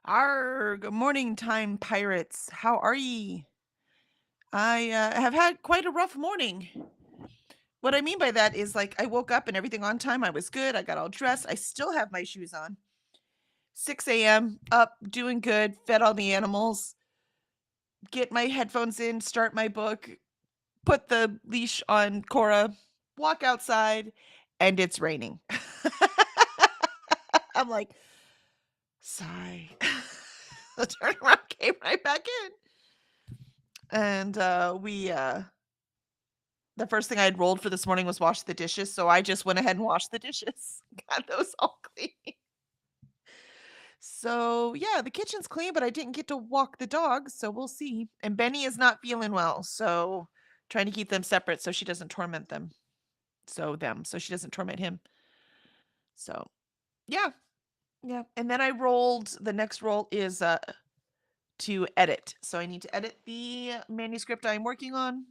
Good morning, time pirates. How are ye? I have had quite a rough morning. What I mean by that is like I woke up and everything on time. I was good. I got all dressed. I still have my shoes on. 6 a.m. up, doing good. Fed all the animals. Get my headphones in. Start my book. Put the leash on Cora. Walk outside, and it's raining. I'm like, sigh. The turnaround came right back in. And the first thing I had rolled for this morning was wash the dishes, so I just went ahead and washed the dishes. Got those all clean. So, yeah, the kitchen's clean, but I didn't get to walk the dogs, so we'll see. And Benny is not feeling well, so trying to keep them separate so she doesn't torment them. So she doesn't torment him. So, yeah. Yeah. And then I rolled the next roll is to edit. So I need to edit the manuscript I'm working on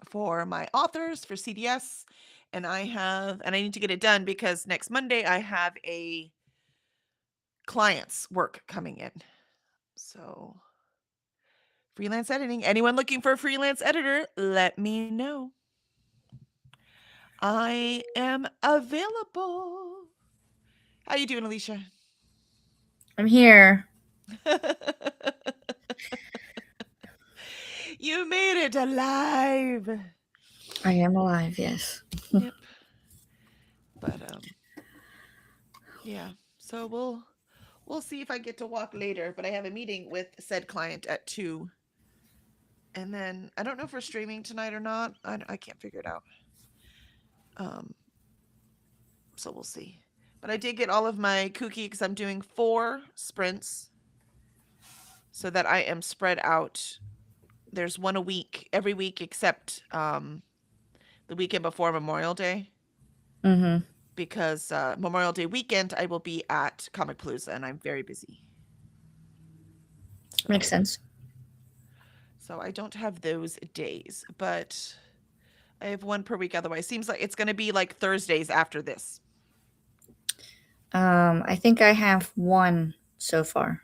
for my authors for CDS, and I need to get it done because next Monday I have a client's work coming in. So freelance editing. Anyone looking for a freelance editor, let me know. I am available. How you doing, Alicia? I'm here. You made it alive. I am alive, yes. Yep. But yeah. So we'll see if I get to walk later, but I have a meeting with said client at 2. And then I don't know if we're streaming tonight or not. I can't figure it out. Um, so we'll see. But I did get all of my kooky because I'm doing 4 sprints so that I am spread out. There's one a week, every week except the weekend before Memorial Day. Mm-hmm. Because Memorial Day weekend, I will be at Comic Palooza and I'm very busy. Makes sense. So I don't have those days, but I have one per week otherwise. Seems like it's going to be like Thursdays after this. I think I have one so far.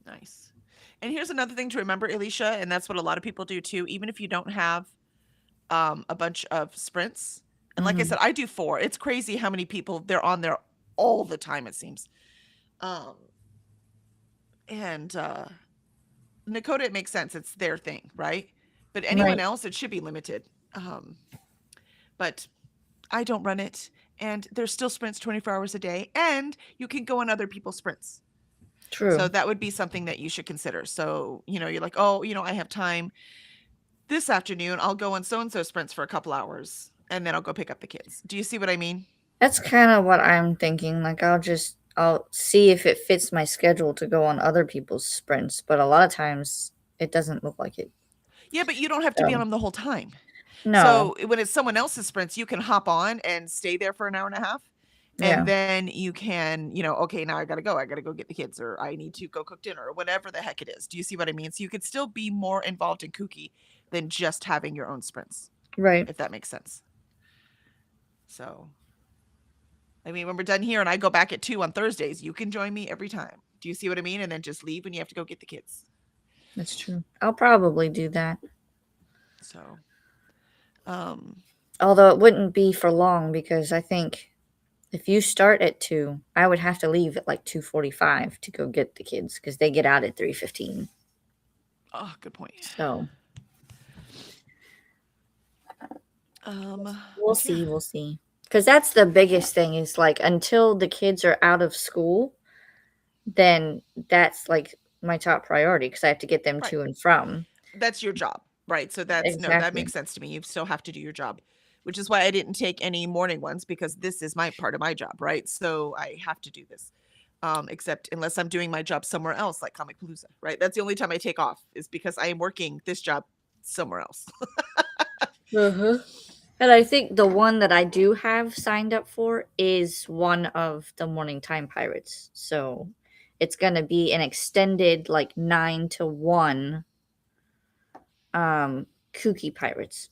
Nice. And here's another thing to remember, Alicia, and that's what a lot of people do too, even if you don't have a bunch of sprints. And like I Mm-hmm. said, I do 4. It's crazy how many people they're on there all the time, it seems. Um, and Nakota, it makes sense. It's their thing, right? But anyone Right. else, it should be limited. Um, but I don't run it. And there's still sprints 24 hours a day. And you can go on other people's sprints. So True. that would be something that you should consider. So, you're like, oh, I have time this afternoon. I'll go on so and so sprints for a couple hours and then I'll go pick up the kids. Do you see what I mean? That's kind of what I'm thinking. Like, I'll see if it fits my schedule to go on other people's sprints, but a lot of times it doesn't look like it. Yeah, but you don't have to be on So, them the whole time. no. So when it's someone else's sprints, you can hop on and stay there for an hour and a half. And Yeah. then you can, okay, now I got to go. I got to go get the kids, or I need to go cook dinner, or whatever the heck it is. Do you see what I mean? So you could still be more involved in Kooky than just having your own sprints, Right. if that makes sense. So, I mean, when we're done here and I go back at 2 on Thursdays, you can join me every time. Do you see what I mean? And then just leave when you have to go get the kids. That's true. I'll probably do that. So, um, Although it wouldn't be for long because I think if you start at 2, I would have to leave at like 2:45 to go get the kids because they get out at 3:15. oh, good point. So, we'll But yeah, see, we'll see. Because that's the biggest thing is like until the kids are out of school, then that's like my top priority because I have to get them right. to and from. That's your job, right? So that's no, that Exactly. makes sense to me. You still have to do your job, which is why I didn't take any morning ones because this is my part of my job, right? So I have to do this. Except unless I'm doing my job somewhere else, like Comic Palooza, right? That's the only time I take off is because I am working this job somewhere else. Uh-huh. And I think the one that I do have signed up for is one of the Morning Time Pirates. So it's going to be an extended like 9 to 1 kooky pirates.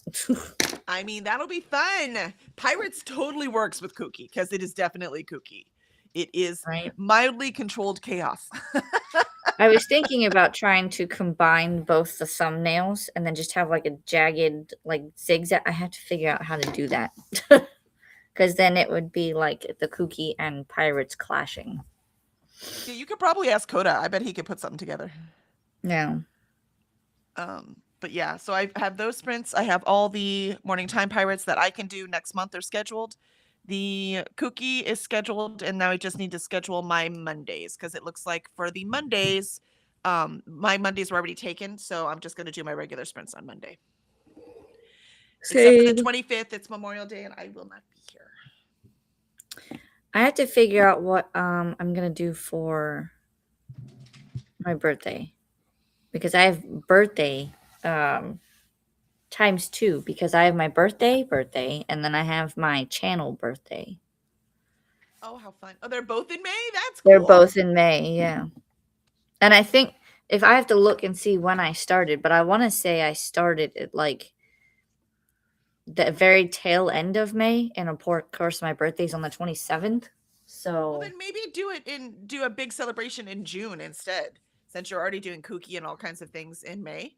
I mean, that'll be fun. Pirates totally works with Kooky because it is definitely kooky. It is right? mildly controlled chaos. I was thinking about trying to combine both the thumbnails and then just have like a jagged like zigzag. I have to figure out how to do that. Because then it would be like the Kooky and Pirates clashing. Yeah, you could probably ask Coda. I bet he could put something together. Yeah. But yeah, so I have those sprints. I have all the Morning Time Pirates that I can do next month are scheduled. The Kooky is scheduled, and now I just need to schedule my Mondays because it looks like for the Mondays, my Mondays were already taken, so I'm just going to do my regular sprints on Monday. Except for the 25th, it's Memorial Day, and I will not be here. I have to figure out what I'm gonna do for my birthday, because I have birthday times 2, because I have my birthday, and then I have my channel birthday. Oh, how fun! Oh, they're both in May. That's cool. They're both in May, yeah. And I think if I have to look and see when I started, but I want to say I started at like the very tail end of May, and of course my birthday's on the 27th. So Well, then maybe do a big celebration in June instead, since you're already doing Kooky and all kinds of things in May.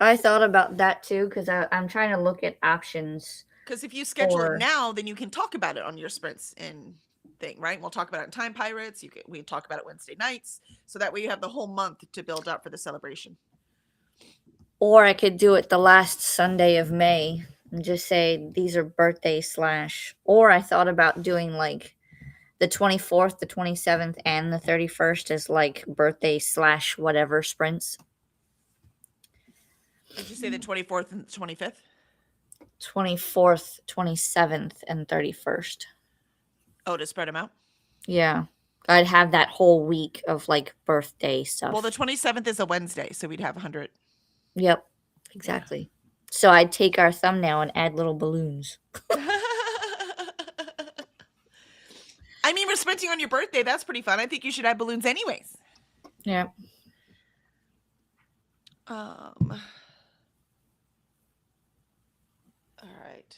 I thought about that too, because I'm trying to look at options. Because if you schedule it now, then you can talk about it on your sprints and thing, right? We'll talk about it in Time Pirates. We talk about it Wednesday nights, so that way you have the whole month to build up for the celebration. Or I could do it the last Sunday of May and just say these are birthday / or I thought about doing like the 24th, the 27th, and the 31st as like birthday / whatever sprints. Did you say the 24th and the 25th? 24th, 27th, and 31st. Oh, to spread them out? Yeah. I'd have that whole week of like birthday stuff. Well, the 27th is a Wednesday, so we'd have 100. Yep, exactly. So I'd take our thumbnail and add little balloons. I mean, we're sprinting on your birthday. That's pretty fun. I think you should add balloons anyways. Yeah. All right.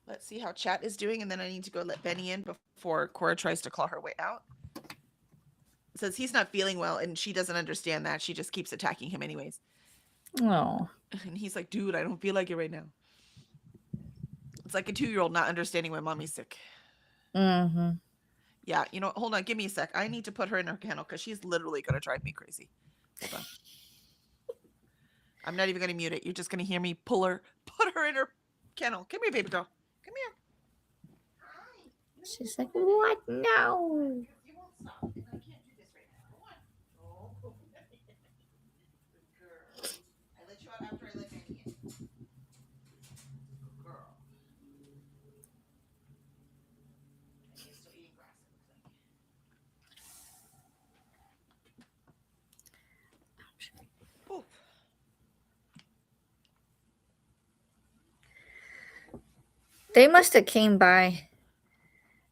Let's see how chat is doing, and then I need to go let Benny in before Cora tries to claw her way out. It says he's not feeling well, and she doesn't understand that. She just keeps attacking him anyways. Oh. And he's like, dude, I don't feel like it right now. It's like a 2-year-old not understanding when mommy's sick. Mm-hmm. Yeah, you know, hold on, give me a sec. I need to put her in her kennel because she's literally going to drive me crazy. Hold on. I'm not even going to mute it. You're just going to hear me put her in her kennel. Come here, baby girl. Come here. She's like, what? No. You won't stop. I can't do this right now. Come on. Oh. Good girl. I let you out after I let Benny in. Good girl. And you're still eating grass, it looks like. Oof. They must have came by.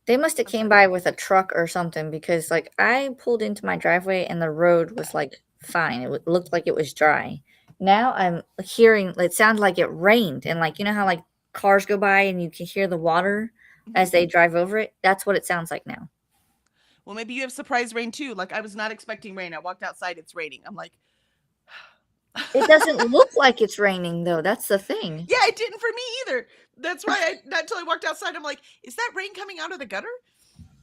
They must have came by with a truck or something, because like I pulled into my driveway and the road was like fine. It looked like it was dry. Now I'm hearing it sounded like it rained, and like you know how like cars go by and you can hear the water as they drive over it. That's what it sounds like now. Well, maybe you have surprise rain too. Like I was not expecting rain. I walked outside, it's raining. I'm like, It doesn't look like it's raining though. That's the thing. yeah, it didn't for me either. That's why not until I walked outside, I'm like, is that rain coming out of the gutter?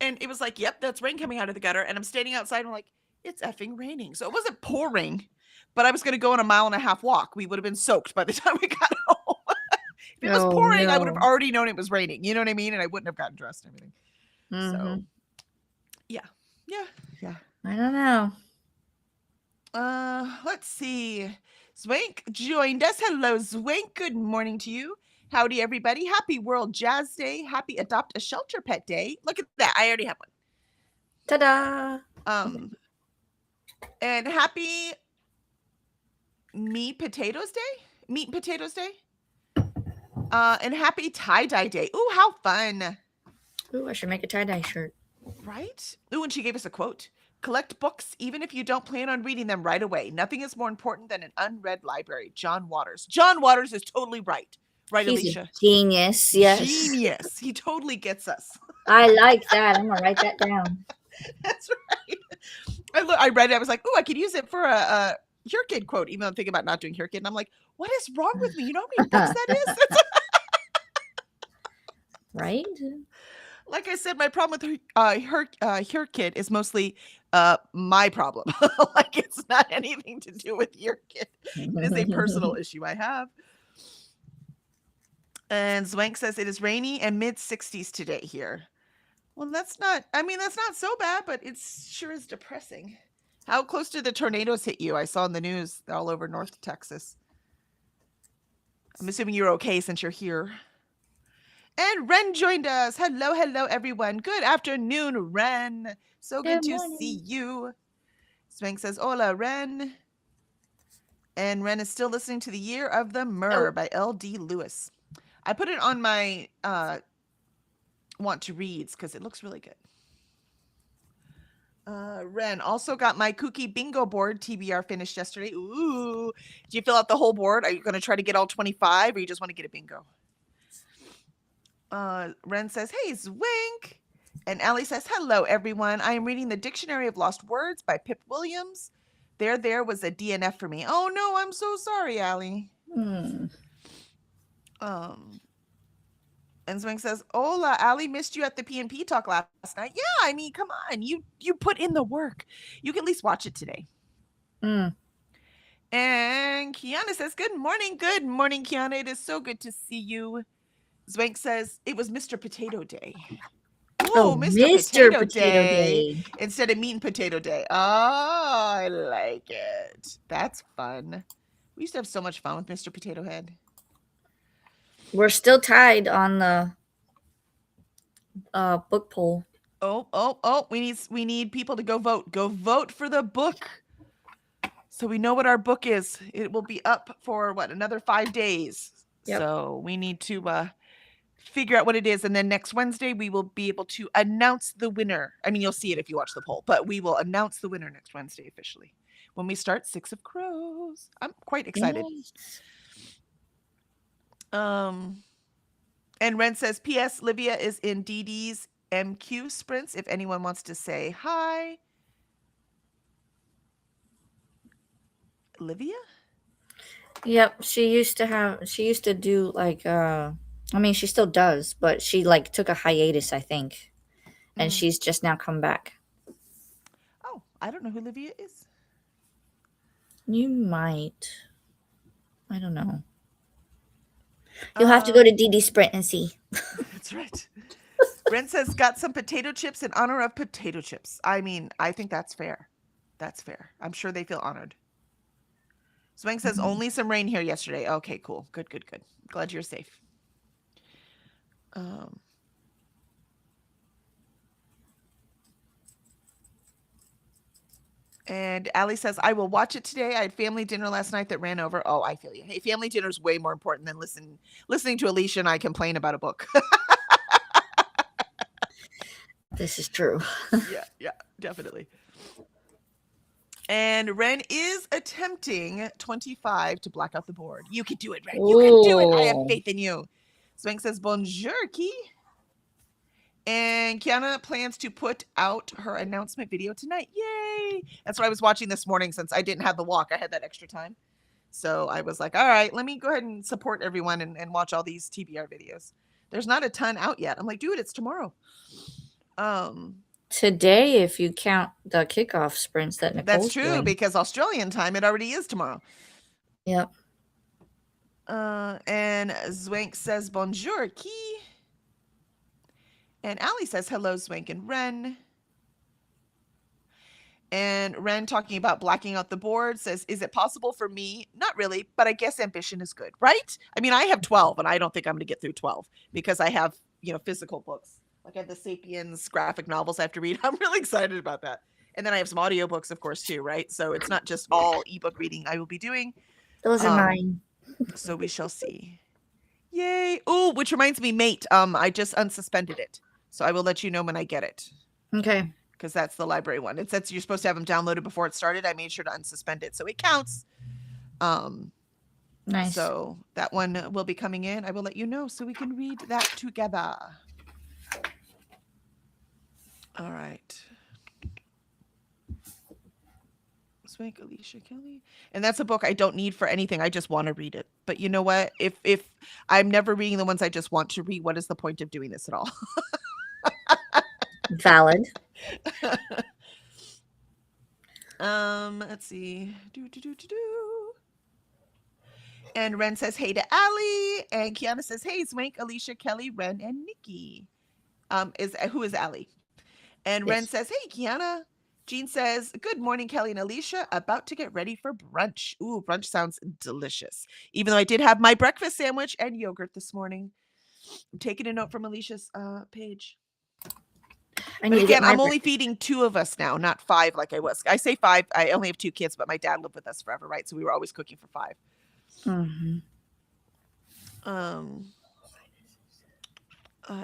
And it was like, yep, that's rain coming out of the gutter. And I'm standing outside and I'm like, it's effing raining. So it wasn't pouring, but I was going to go on a 1.5 mile walk. We would have been soaked by the time we got home. If it was pouring, I would have already known it was raining. You know what I mean? And I wouldn't have gotten dressed and everything. So, yeah. I don't know. Let's see. Zwank joined us. Hello, Zwank. Good morning to you. Howdy, everybody. Happy World Jazz Day. Happy Adopt a Shelter Pet Day. Look at that. I already have one. Ta-da. And happy Meat Potatoes Day. And happy Tie-Dye Day. Ooh, how fun. Ooh, I should make a tie-dye shirt. Right? Ooh, and she gave us a quote. Collect books even if you don't plan on reading them right away. Nothing is more important than an unread library. John Waters. John Waters is totally right. Right, He's Alicia? A genius, yes. Genius. He totally gets us. I like that. I'm gonna write that down. That's right. I read it. I was like, "Ooh, I could use it for a Hurricane quote." Even though I'm thinking about not doing Hurricane, and I'm like, "What is wrong with me? You know how many books that is?" Right? Like I said, my problem with her kid is mostly my problem. Like it's not anything to do with your kid. It is a personal issue I have. And Zwank says it is rainy and mid 60s today here. Well, that's not. I mean, that's not so bad, but it sure is depressing. How close did the tornadoes hit you? I saw in the news they're all over North Texas. I'm assuming you're okay since you're here. And Ren joined us. Hello, hello, everyone. Good afternoon, Ren. So good Good to morning. see you. Swank says, Hola, Ren. And Ren is still listening to The Year of the Myrrh by L.D. Lewis. I put it on my want to reads because it looks really good. Ren also got my Kooky bingo board TBR finished yesterday. Ooh. Do you fill out the whole board? Are you going to try to get all 25 or you just want to get a bingo? Ren says, hey, Zwink. And Allie says, hello, everyone. I am reading the Dictionary of Lost Words by Pip Williams. There was a DNF for me. Oh, no, I'm so sorry, Allie. And Zwink says, hola, Allie missed you at the PNP talk last night. Yeah, I mean, come on. You put in the work. You can at least watch it today. And Kiana says, good morning, Kiana. It is so good to see you. Zwank says, it was Mr. Potato Day. Ooh, Mr. Potato Day instead of Meat and Potato Day. Oh, I like it. That's fun. We used to have so much fun with Mr. Potato Head. We're still tied on the book poll. Oh, we need people to go vote. Go vote for the book. So we know what our book is. It will be up for another 5 days. Yep. So we need to figure out what it is, and then next Wednesday we will be able to announce the winner. I mean, you'll see it if you watch the poll, but we will announce the winner next Wednesday officially when we start Six of Crows. I'm quite excited. Yes. And Ren says, P.S. Livia is in DD's MQ sprints. If anyone wants to say hi. Livia? Yep, she used to do like I mean she still does, but she like took a hiatus, I think. And she's just now come back. Oh, I don't know who Livia is. You might. I don't know. You'll have to go to DD Sprint and see. That's right. Ren says, got some potato chips in honor of potato chips. I mean, I think that's fair. That's fair. I'm sure they feel honored. Swang says, only some rain here yesterday. Okay, cool. Good. Glad you're safe. And Allie says, I will watch it today. I had family dinner last night that ran over. Oh, I feel you. Hey, family dinner is way more important than listening to Alicia and I complain about a book. This is true. Yeah, definitely. And Ren is attempting 25 to black out the board. You can do it, Ren. You can do it. I have faith in you. Swank says, bonjour, Key. And Kiana plans to put out her announcement video tonight. Yay! That's what I was watching this morning since I didn't have the walk. I had that extra time. So I was like, all right, let me go ahead and support everyone and watch all these TBR videos. There's not a ton out yet. I'm like, dude, it's tomorrow. Today, if you count the kickoff sprints that Nicole's That's true, doing. because Australian time, it already is tomorrow. Yep. And Zwank says, bonjour, Key. And Allie says, hello, Zwank and Ren. And Ren, talking about blacking out the board, says, is it possible for me? Not really, but I guess ambition is good, right? I mean, I have 12, and I don't think I'm going to get through 12 because I have, physical books. Like I have the Sapiens graphic novels I have to read. I'm really excited about that. And then I have some audiobooks, of course, too, right? So it's not just all ebook reading I will be doing. Those are mine. So we shall see. Yay. Oh, which reminds me, mate, I just unsuspended it. So I will let you know when I get it. Okay. Because that's the library one. It says you're supposed to have them downloaded before it started. I made sure to unsuspend it, so it counts. Nice. So that one will be coming in. I will let you know so we can read that together. All right. Swank, Alicia Kelly. And that's a book I don't need for anything. I just want to read it. But you know what? If I'm never reading the ones I just want to read, what is the point of doing this at all? Valid. Let's see. Do. And Ren says hey to Allie. And Kiana says, hey, Swank, Alicia, Kelly, Ren, and Nikki. Who is Allie? And Ren Yes. says, hey, Kiana. Jean says, good morning, Kelly and Alicia. About to get ready for brunch. Ooh, brunch sounds delicious. Even though I did have my breakfast sandwich and yogurt this morning. I'm taking a note from Alicia's page. I need But to get again, my I'm only breakfast. feeding 2 of us now, not 5 like I was. I say 5. I only have 2 kids, but my dad lived with us forever, right? So we were always cooking for 5. Mhm.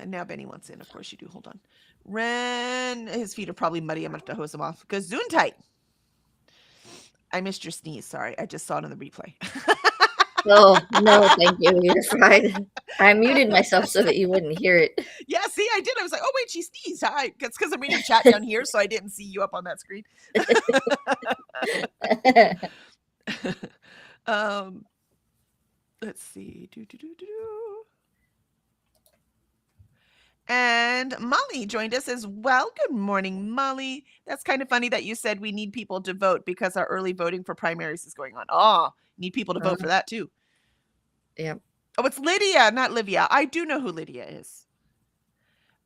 Now Benny wants in. Of course you do. Hold on. Ren, his feet are probably muddy. I'm going to have to hose him off. Gesundheit. I missed your sneeze. Sorry. I just saw it on the replay. Oh, no, thank you. You're fine. I muted myself so that you wouldn't hear it. Yeah, see, I did. I was like, oh, wait, she sneezed. Hi. It's because I'm reading chat down here, so I didn't see you up on that screen. Let's see. And Molly joined us as well. Good morning, Molly. That's kind of funny that you said we need people to vote because our early voting for primaries is going on. Oh, need people to vote for that too. Yep. Oh, it's Lydia, not Livia. I do know who Lydia is.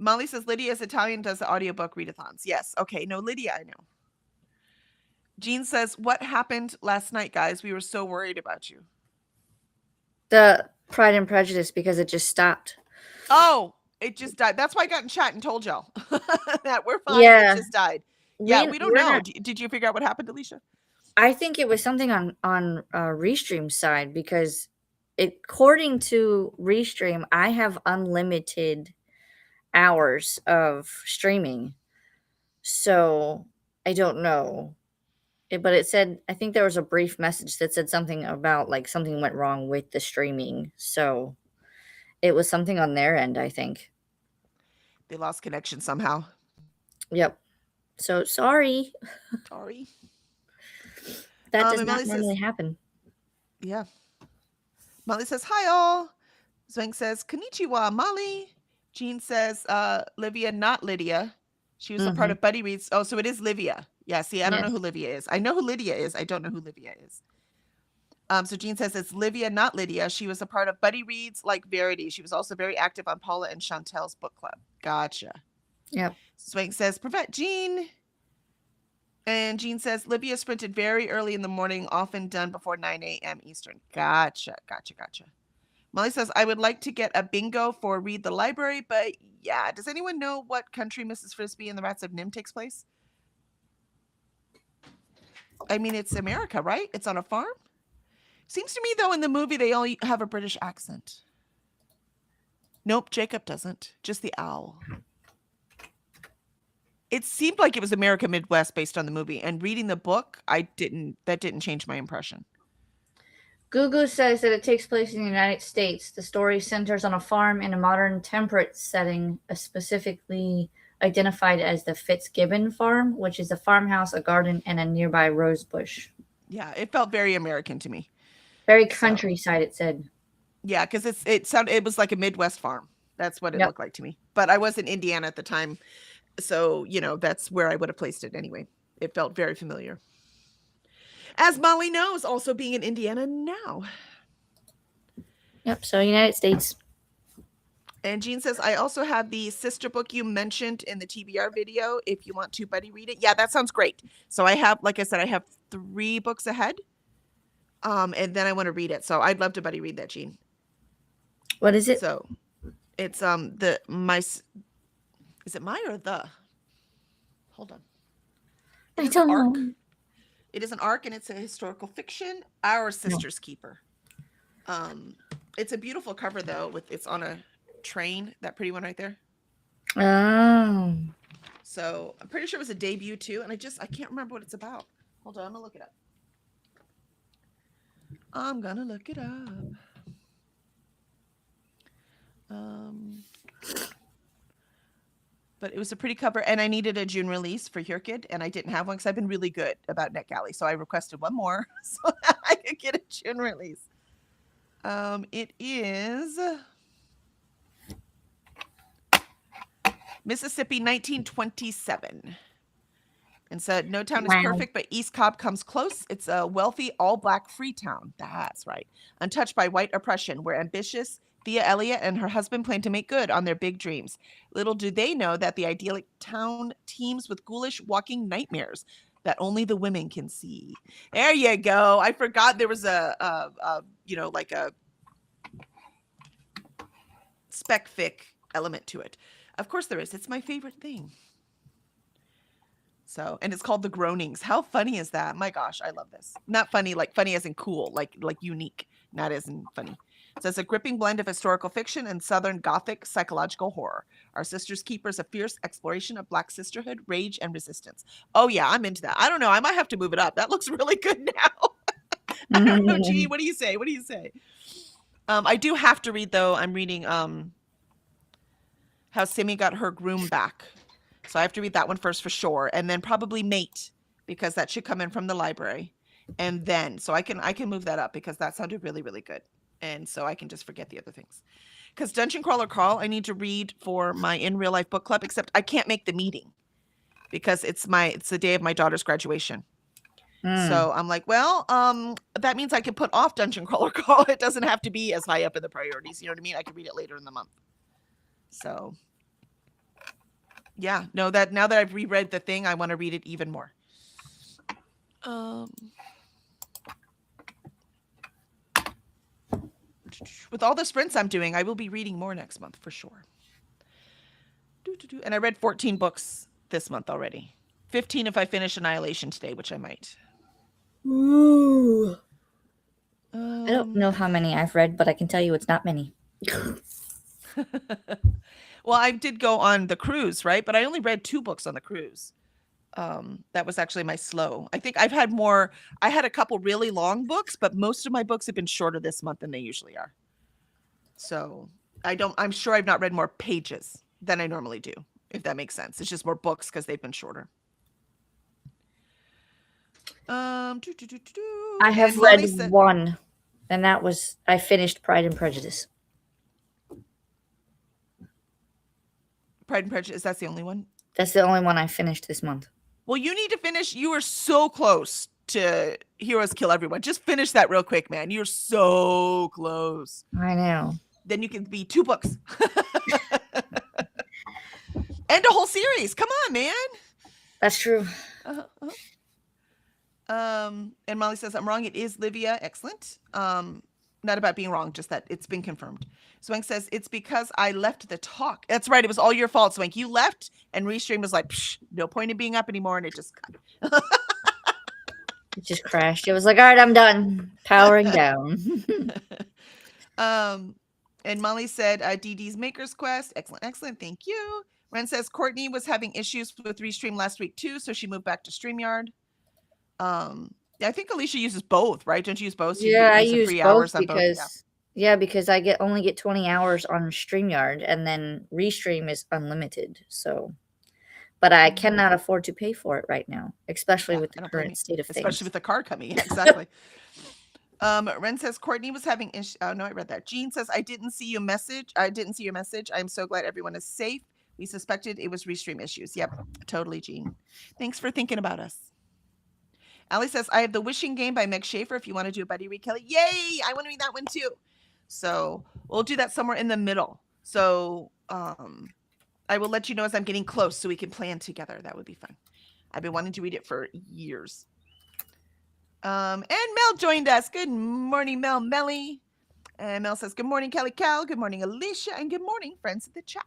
Molly says Lydia is Italian, does the audiobook readathons. Yes. Okay. No, Lydia, I know. Jean says, what happened last night, guys? We were so worried about you. The Pride and Prejudice, because it just stopped. Oh, it just died. That's why I got in chat and told y'all that we're fine. Yeah. It just died. Yeah, we don't we're know. not. Did you figure out what happened, Alicia? I think it was something on Restream's side because according to Restream, I have unlimited hours of streaming. So I don't know. But it said, I think there was a brief message that said something about like something went wrong with the streaming. So it was something on their end, I think. They lost connection somehow. Yep. So sorry. Sorry. That does And not Molly normally says, happen. yeah. Molly says, hi all. Zwang says, konnichiwa, Molly. Jean says, Livia, not Lydia. She was a part of Buddy Reads. Oh, so it is Livia. Yeah, see, I don't know Yes. who Livia is. I know who Lydia is. I don't know who Livia is. So Jean says it's Livia, not Lydia. She was a part of Buddy Reads like Verity. She was also very active on Paula and Chantel's book club. Gotcha. Yep. Swank says, prevent Jean. And Jean says, Livia sprinted very early in the morning, often done before 9 a.m. Eastern. Gotcha. Molly says, I would like to get a bingo for Read the Library, but yeah. Does anyone know what country Mrs. Frisbee and the Rats of Nim takes place? I mean, it's America, right? It's on a farm? Seems to me, though, in the movie, they all have a British accent. Nope, Jacob doesn't. Just the owl. It seemed like it was America Midwest based on the movie, and reading the book, that didn't change my impression. Gugu says that it takes place in the United States. The story centers on a farm in a modern temperate setting, specifically identified as the Fitzgibbon Farm, which is a farmhouse, a garden, and a nearby rose bush. Yeah, it felt very American to me. Very countryside, it said. Yeah, because it was like a Midwest farm. That's what it looked like to me. But I was in Indiana at the time, so that's where I would have placed it anyway. It felt very familiar. As Molly knows, also being in Indiana now. Yep, so United States. And Jean says, I also have the sister book you mentioned in the TBR video. If you want to, buddy, read it. Yeah, that sounds great. So I have, like I said, I have 3 books ahead. And then I want to read it. So I'd love to buddy read that, Jean. What is it? So it's is it my or the? Hold on. I don't know. It is an arc and it's a historical fiction. Our Sister's Keeper. It's a beautiful cover though. It's on a train. That pretty one right there. Oh. So I'm pretty sure it was a debut too, and I can't remember what it's about. Hold on, I'm gonna look it up. But it was a pretty cover, and I needed a June release for Your Kid, and I didn't have one because I've been really good about NetGalley. So I requested one more so that I could get a June release. It is Mississippi 1927. And said, no town is Wow. perfect, but East Cobb comes close. It's a wealthy, all-black free town. That's right. Untouched by white oppression, where ambitious Thea Elliott and her husband plan to make good on their big dreams. Little do they know that the idyllic town teems with ghoulish walking nightmares that only the women can see. There you go. I forgot there was a like a spec fic element to it. Of course there is. It's my favorite thing. So, and it's called The Groanings. How funny is that? My gosh, I love this. Not funny, like funny as in cool, like unique, not as in funny. It says a gripping blend of historical fiction and Southern Gothic psychological horror. Our Sisters Keepers, a fierce exploration of Black sisterhood, rage, and resistance. Oh yeah, I'm into that. I don't know. I might have to move it up. That looks really good now. I don't know, G. What do you say? What do you say? I do have to read though. I'm reading How Simi Got Her Groom Back. So I have to read that one first for sure, and then probably Mate, because that should come in from the library, and then so I can move that up because that sounded really, really good, and so I can just forget the other things. Because Dungeon Crawler Crawl, I need to read for my in real life book club, except I can't make the meeting because it's the day of my daughter's graduation. So I'm like, well, that means I can put off Dungeon Crawler Crawl. It doesn't have to be as high up in the priorities. You know what I mean? I can read it later in the month. So. Yeah, no, that now that I've reread the thing, I want to read it even more. With all the sprints I'm doing, I will be reading more next month for sure. And I read 14 books this month already. 15 if I finish Annihilation today, which I might. Ooh. I don't know how many I've read, but I can tell you it's not many. Well, I did go on the cruise, right? But I only read 2 books on the cruise. That was actually my slow. I think I've had more. I had a couple really long books, but most of my books have been shorter this month than they usually are. So I'm sure I've not read more pages than I normally do, if that makes sense. It's just more books because they've been shorter. I have read one, and that was I finished Pride and Prejudice. Pride and Prejudice, that's the only one? That's the only one I finished this month. Well, you need to finish. You are so close to Heroes Kill Everyone. Just finish that real quick, man. You're so close. I know. Then you can be 2 books. And a whole series. Come on, man. That's true. And Molly says, I'm wrong. It is Livia. Excellent. Not about being wrong, just that it's been confirmed. Swank says, it's because I left the talk. That's right. It was all your fault, Swank. You left, and Restream was like, no point in being up anymore, and it just cut. It just crashed. It was like, all right, I'm done. Powering down. And Molly said, Dee Dee's Maker's Quest. Excellent, excellent. Thank you. Ren says, Courtney was having issues with Restream last week, too, so she moved back to StreamYard. I think Alicia uses both, right? Don't you use both? So yeah, I use both because because I only get 20 hours on StreamYard, and then Restream is unlimited. So, but I cannot afford to pay for it right now, especially with the current state of things. Especially with the car coming. Yeah, exactly. Ren says Courtney was having issues. Oh no, I read that. Jean says I didn't see your message. I'm so glad everyone is safe. We suspected it was Restream issues. Yep, totally, Jean. Thanks for thinking about us. Allie says, I have The Wishing Game by Meg Schaefer if you want to do a buddy read, Kelly. Yay! I want to read that one too. So we'll do that somewhere in the middle. So I will let you know as I'm getting close so we can plan together. That would be fun. I've been wanting to read it for years. And Mel joined us. Good morning, Melly. And Mel says, good morning, Kelly Cal. Good morning, Alicia. And good morning, friends of the chat.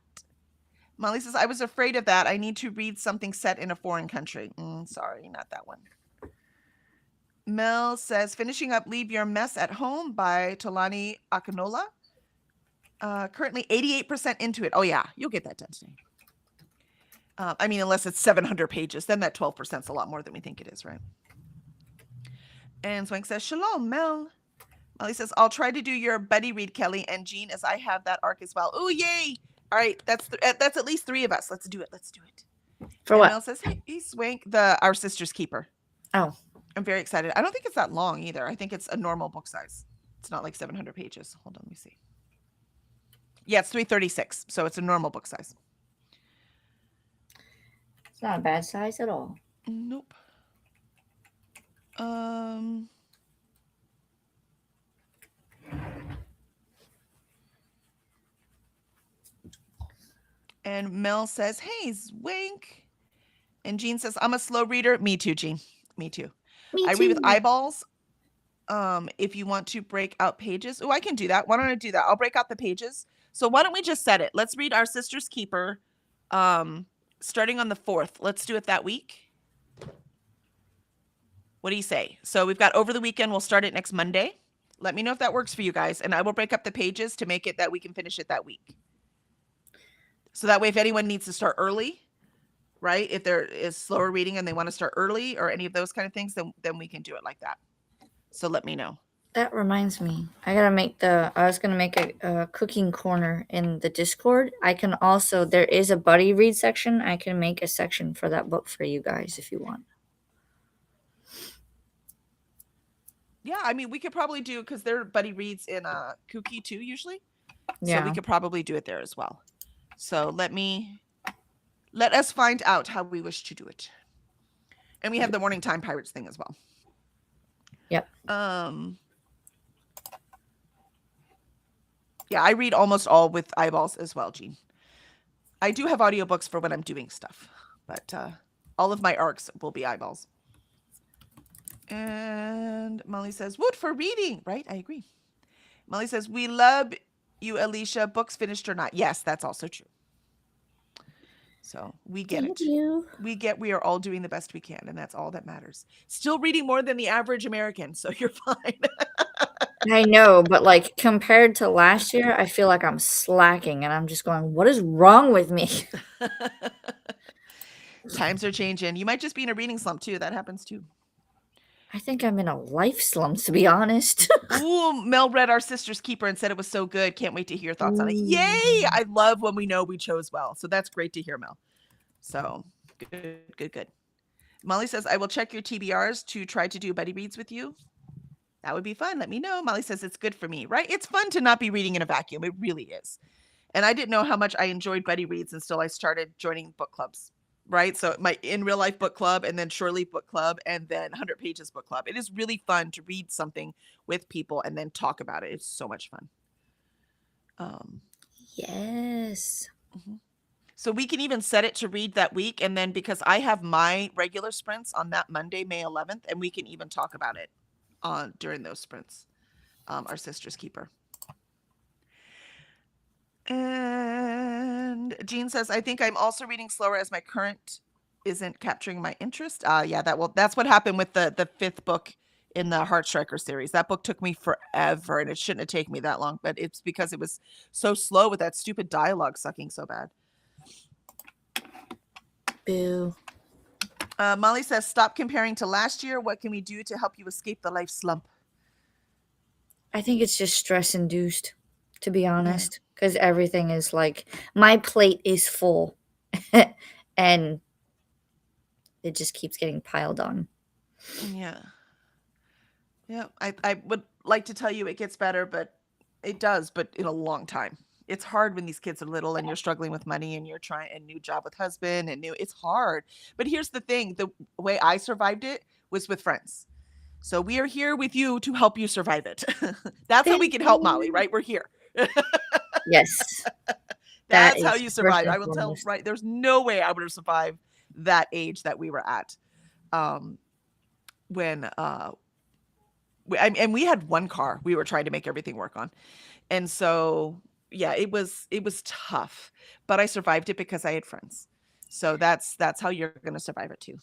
Molly says, I was afraid of that. I need to read something set in a foreign country. Sorry, not that one. Mel says, finishing up Leave Your Mess at Home by Tolani Akinola. Currently 88% into it. Oh, yeah, you'll get that done today. I mean, unless it's 700 pages, then that 12% is a lot more than we think it is, right? And Swank says, shalom, Mel. Molly says, I'll try to do your buddy read, Kelly and Jean, as I have that arc as well. Oh, yay. All right, that's at least 3 of us. Let's do it. Let's do it. For And what? Mel says, "Hey, Swank, Our Sister's Keeper." Oh, I'm very excited. I don't think it's that long either. I think it's a normal book size. It's not like 700 pages. Hold on, let me see. Yeah, it's 336, so it's a normal book size. it's not a bad size at all. Nope. And Mel says, "Hey, Swank." And Jean says, "I'm a slow reader." Me too, Jean. Me too. Me I too. read with eyeballs. If you want to break out pages. Oh, I can do that. Why don't I do that? I'll break out the pages. So why don't we just set it? Let's read Our Sister's Keeper starting on the 4th. Let's do it that week. What do you say? So we've got over the weekend. We'll start it next Monday. Let me know if that works for you guys, and I will break up the pages to make it that we can finish it that week. So that way, if anyone needs to start early, right? If there is slower reading and they want to start early or any of those kind of things, then we can do it like that. So let me know. That reminds me. I was gonna make a cooking corner in the Discord. I can also, there is a buddy read section. I can make a section for that book for you guys if you want. Yeah, I mean, we could probably do, because their buddy reads in Kuki too usually. Yeah. So we could probably do it there as well. So let us find out how we wish to do it. And we have the Morning Time Pirates thing as well. Yep. Yeah, I read almost all with eyeballs as well, Jean. I do have audiobooks for when I'm doing stuff, but all of my arcs will be eyeballs. And Molly says, "Wood for reading." Right, I agree. Molly says, "We love you, Alicia. Books finished or not?" Yes, that's also true. So we get Thank it. you. We are all doing the best we can, and that's all that matters. Still reading more than the average American, so you're fine. I know, but like compared to last year, I feel like I'm slacking and I'm just going, what is wrong with me? Times are changing. You might just be in a reading slump too. That happens too. I think I'm in a life slump, to be honest. Ooh, Mel read Our Sister's Keeper and said it was so good. Can't wait to hear your thoughts on it. Ooh. Yay! I love when we know we chose well. So that's great to hear, Mel. So good. Molly says, "I will check your TBRs to try to do buddy reads with you." That would be fun. Let me know. Molly says, "It's good for me," right? It's fun to not be reading in a vacuum. It really is. And I didn't know how much I enjoyed buddy reads until I started joining book clubs, right? So my in real life book club, and then Shore Leave book club, and then 100 Pages book club. It is really fun to read something with people and then talk about it. It's so much fun. Yes. So we can even set it to read that week. And then because I have my regular sprints on that Monday, May 11th, and we can even talk about it during those sprints. Our Sister's Keeper. And Jean says, "I think I'm also reading slower as my current isn't capturing my interest." Yeah, that's what happened with the 5th book in the Heartstriker series. That book took me forever, and it shouldn't have taken me that long, but it's because it was so slow with that stupid dialogue sucking so bad. Boo. Molly says, "Stop comparing to last year. What can we do to help you escape the life slump?" I think it's just stress induced, to be honest, because everything is like, my plate is full and it just keeps getting piled on. Yeah. I would like to tell you it gets better, but it does, but in a long time. It's hard when these kids are little and you're struggling with money and you're trying a new job with husband and it's hard. But here's the thing, the way I survived it was with friends. So we are here with you to help you survive it. That's how we can help Molly, right? We're here. Yes. That's how you survive. I will tell, right? There's no way I would have survived that age that we were at. When and we had one car we were trying to make everything work on. And so, yeah, it was tough, but I survived it because I had friends. So that's how you're going to survive it too.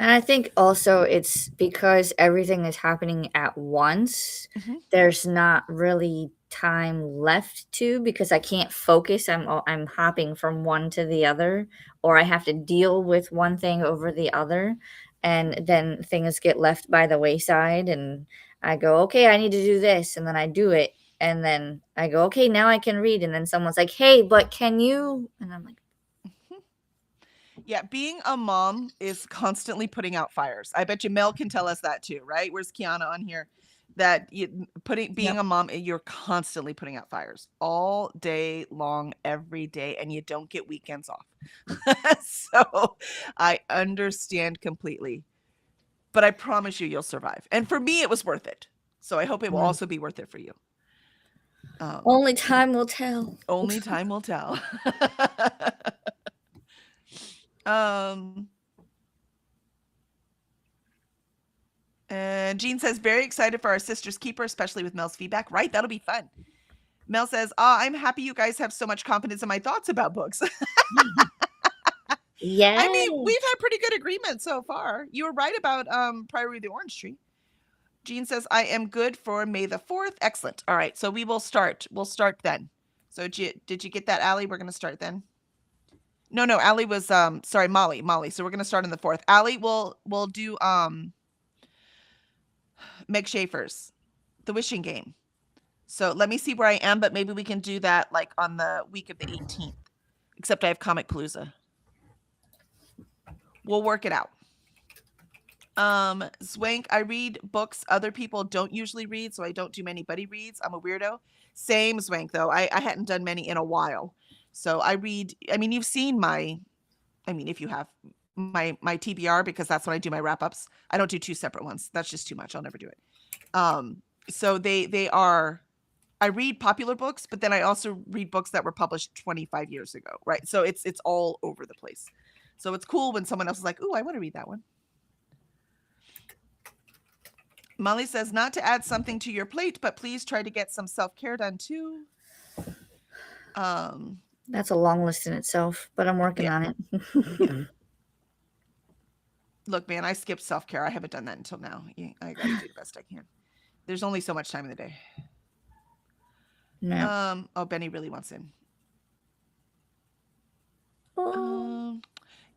And I think also it's because everything is happening at once. There's not really time left to, because I can't focus. I'm hopping from one to the other, or I have to deal with one thing over the other, and then things get left by the wayside and I go, okay, I need to do this, and then I do it, And then I go, okay, now I can read. And then someone's like, hey, but can you? And I'm like, Yeah, being a mom is constantly putting out fires. I bet you Mel can tell us that too, right? Where's Kiana on here? That being yep. a mom, you're constantly putting out fires all day long, every day, and you don't get weekends off. So I understand completely, but I promise you, you'll survive. And for me, it was worth it. So I hope it will also be worth it for you. Only time will tell. Only time will tell. And Jean says, very excited for our Sister's Keeper, especially with Mel's feedback. Right? That'll be fun. Mel says, I'm happy you guys have so much confidence in my thoughts about books. Yeah. I mean, we've had pretty good agreement so far. You were right about Priory of the Orange Tree. Jean says, I am good for May the 4th. Excellent. All right. So we will start. We'll start then. So did you get that, Allie? We're going to start then. No, Allie was sorry, Molly. So we're going to start on the 4th. Allie we'll do Meg Schaefer's The Wishing Game. So let me see where I am, but maybe we can do that like on the week of the 18th. Except I have Comic Palooza. We'll work it out. Zwank, I read books other people don't usually read, so I don't do many buddy reads. I'm a weirdo. Same, Zwank, though. I hadn't done many in a while. So I read, I mean, you've seen if you have my TBR, because that's when I do my wrap-ups. I don't do two separate ones. That's just too much. I'll never do it. So they are, I read popular books, but then I also read books that were published 25 years ago, right? So it's all over the place. So it's cool when someone else is like, ooh, I want to read that one. Molly says, not to add something to your plate, but please try to get some self-care done too. That's a long list in itself, but I'm working on it. Yeah. Look, man, I skipped self-care. I haven't done that until now. I gotta do the best I can. There's only so much time in the day. No. Oh, Benny really wants in.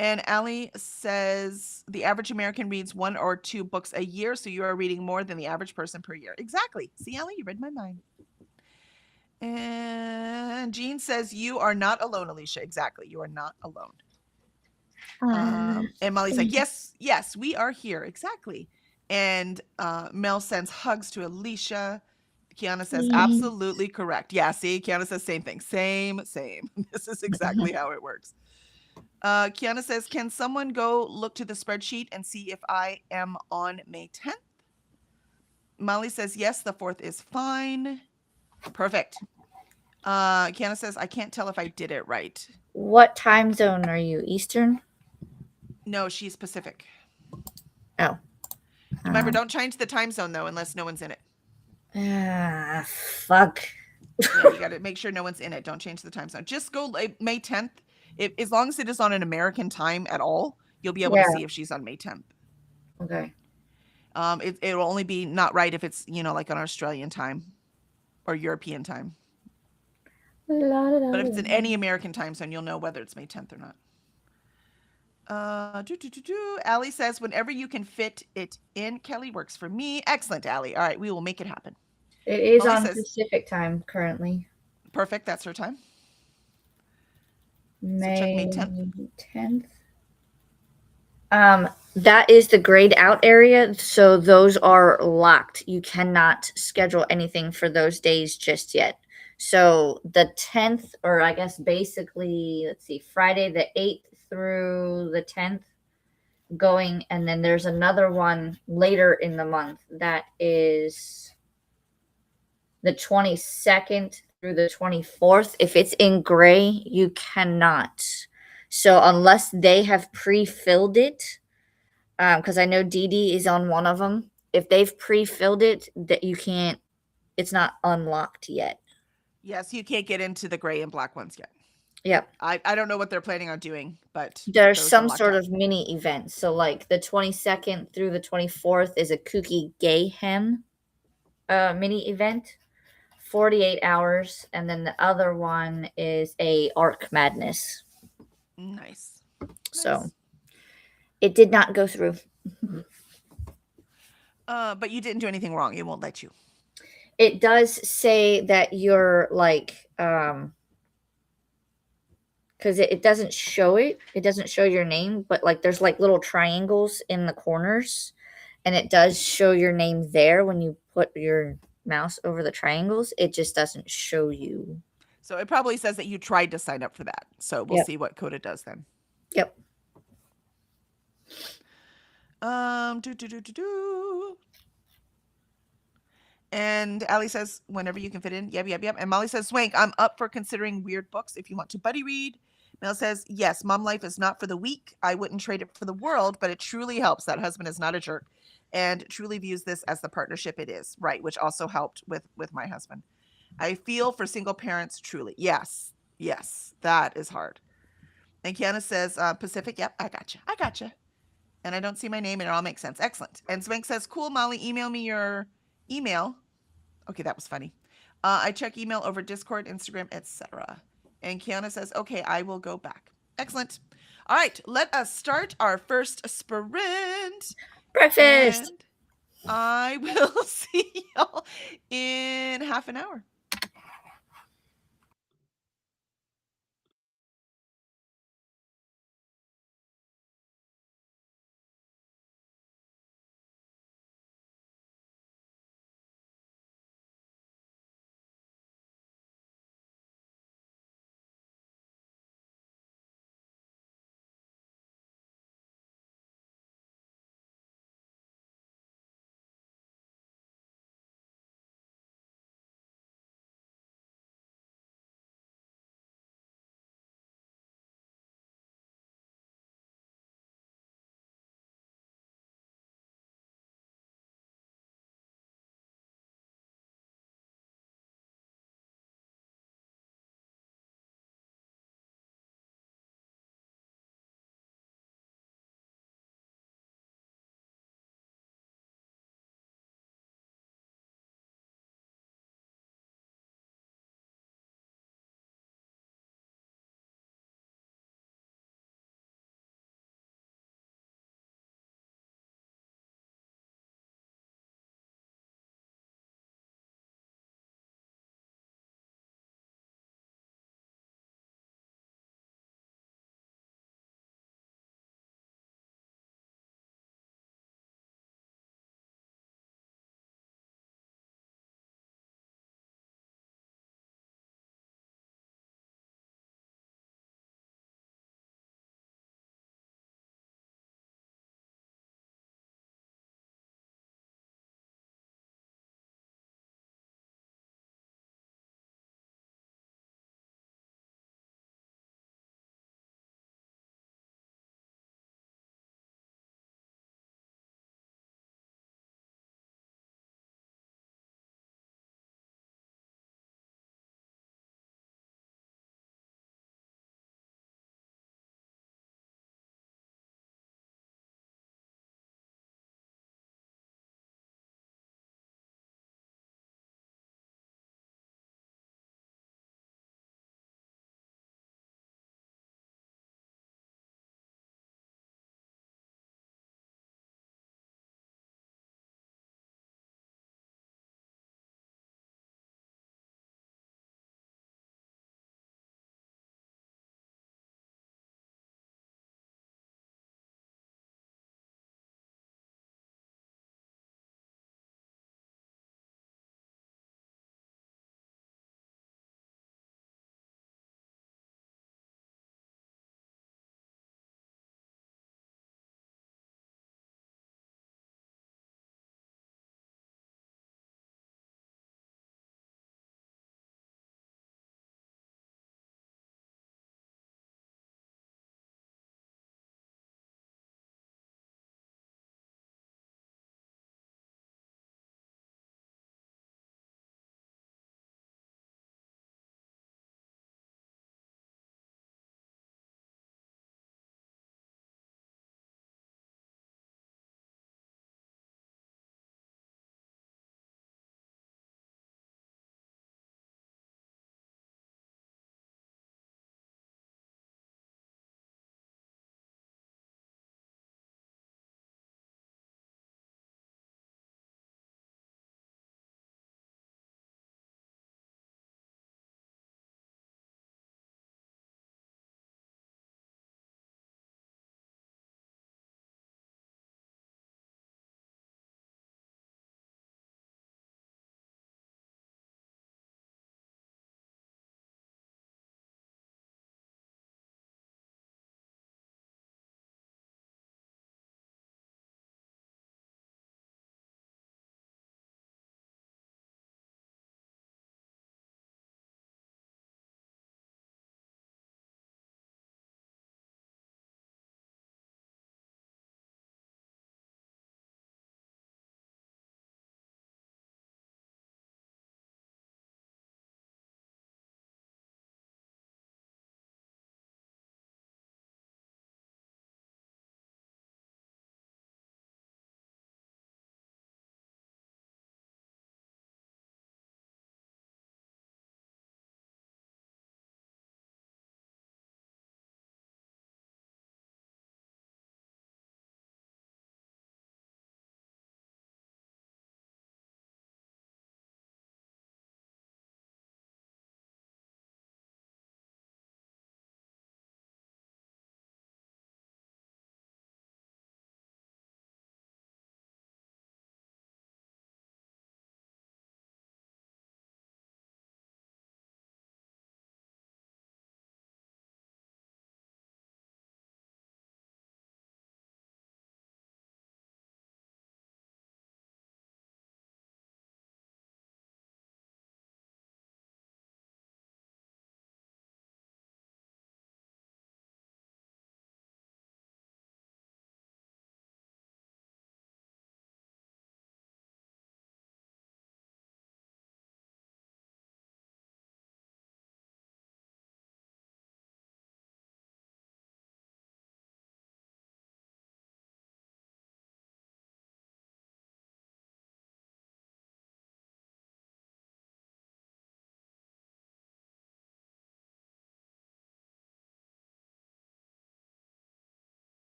And Allie says the average American reads 1 or 2 books a year, so you are reading more than the average person per year. Exactly. See, Allie, you read my mind. And Jean says you are not alone, Alicia. Exactly. You are not alone. And Molly's like, yes, we are here. Exactly. And Mel sends hugs to Alicia. Kiana says, absolutely correct. Yeah, see, Kiana says same thing. Same. This is exactly how it works. Kiana says, can someone go look to the spreadsheet and see if I am on May 10th? Molly says, yes, the 4th is fine. Perfect. Kiana says, I can't tell if I did it right. What time zone are you? Eastern? No, she's Pacific. Oh. Remember, don't change the time zone, though, unless no one's in it. Fuck. Yeah, you got to make sure no one's in it. Don't change the time zone. Just go May 10th. As long as it is on an American time at all, you'll be able to see if she's on May 10th. Okay. It will only be not right if it's, like on Australian time or European time. But if it's in any American time zone, you'll know whether it's May 10th or not. Allie says, whenever you can fit it in, Kelly, works for me. Excellent, Allie. All right, we will make it happen. It is Molly on Pacific time currently. Perfect. That's her time. May 10th. That is the grayed out area, so those are locked. You cannot schedule anything for those days just yet. So the 10th, or I guess basically, let's see, Friday the 8th through the 10th going, and then there's another one later in the month that is the 22nd through the 24th. If it's in gray, you cannot. So unless they have pre-filled it, because I know Dee Dee is on one of them. If they've pre-filled it, that you can't, it's not unlocked yet. Yes, you can't get into the gray and black ones yet. Yep. I don't know what they're planning on doing, but there's some sort of mini event. So like the 22nd through the 24th is a Kooky Gayhem mini event, 48 hours, and then the other one is a Arc Madness. Nice. So it did not go through. But you didn't do anything wrong. It won't let you. It does say that you're like because it doesn't show it. It doesn't show your name, but like there's like little triangles in the corners, and it does show your name there when you put your mouse over the triangles. It just doesn't show you. So it probably says that you tried to sign up for that. So we'll Yep. see what Coda does then. Yep. Do do do do do. And Allie says, whenever you can fit in. Yep, yep, yep. And Molly says, Swank, I'm up for considering weird books if you want to buddy read. Mel says, yes, Mom Life is not for the weak. I wouldn't trade it for the world, but it truly helps that husband is not a jerk and truly views this as the partnership it is. Right, which also helped with my husband. I feel for single parents, truly. Yes, yes, that is hard. And Kiana says, Pacific, yep, I gotcha. I gotcha. And I don't see my name and it all makes sense. Excellent. And Swank says, cool, Molly, email me your email. Okay, that was funny. I check email over Discord, Instagram, etc. And Kiana says, okay, I will go back. Excellent. All right, let us start our first sprint. Breakfast. And I will see y'all in half an hour.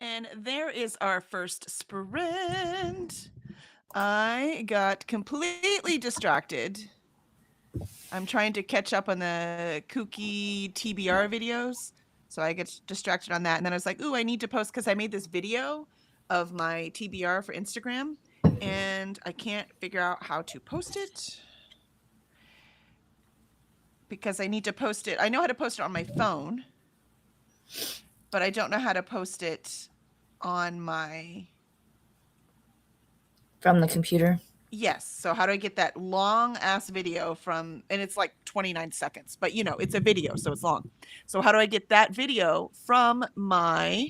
And there is our first sprint. I got completely distracted. I'm trying to catch up on the kooky TBR videos. So I get distracted on that. And then I was like, ooh, I need to post because I made this video of my TBR for Instagram and I can't figure out how to post it because I need to post it. I know how to post it on my phone, but I don't know how to post it on my From the computer. Yes. So how do I get that long ass video from, and it's like 29 seconds, but you know, it's a video, so it's long. So how do I get that video from my,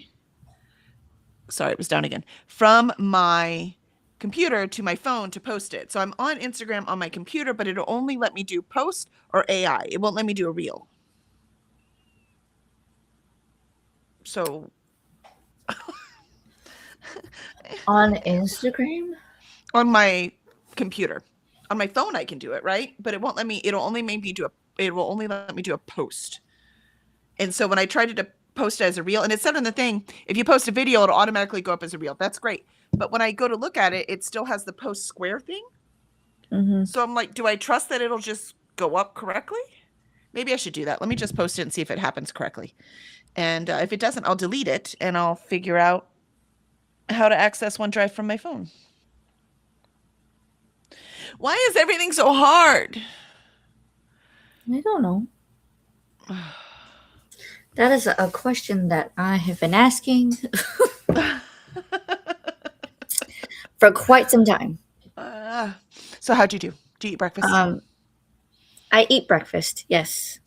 sorry, it was down again, from my computer to my phone to post it? So I'm on Instagram on my computer, but it'll only let me do post or AI. It won't let me do a reel. So On Instagram? on my computer. On my phone I can do it, right? But it won't let me, it'll only make me do a, it will only let me do a post. And so when I tried to post it as a reel, and it said on the thing, if you post a video, it'll automatically go up as a reel. That's great. But when I go to look at it, it still has the post square thing. Mm-hmm. So I'm like, do I trust that it'll just go up correctly? Maybe I should do that. Let me just post it and see if it happens correctly. And if it doesn't, I'll delete it and I'll figure out how to access OneDrive from my phone. Why is everything so hard? I don't know. That is a question that I have been asking for quite some time. So how'd you do? Do you eat breakfast? I eat breakfast, yes.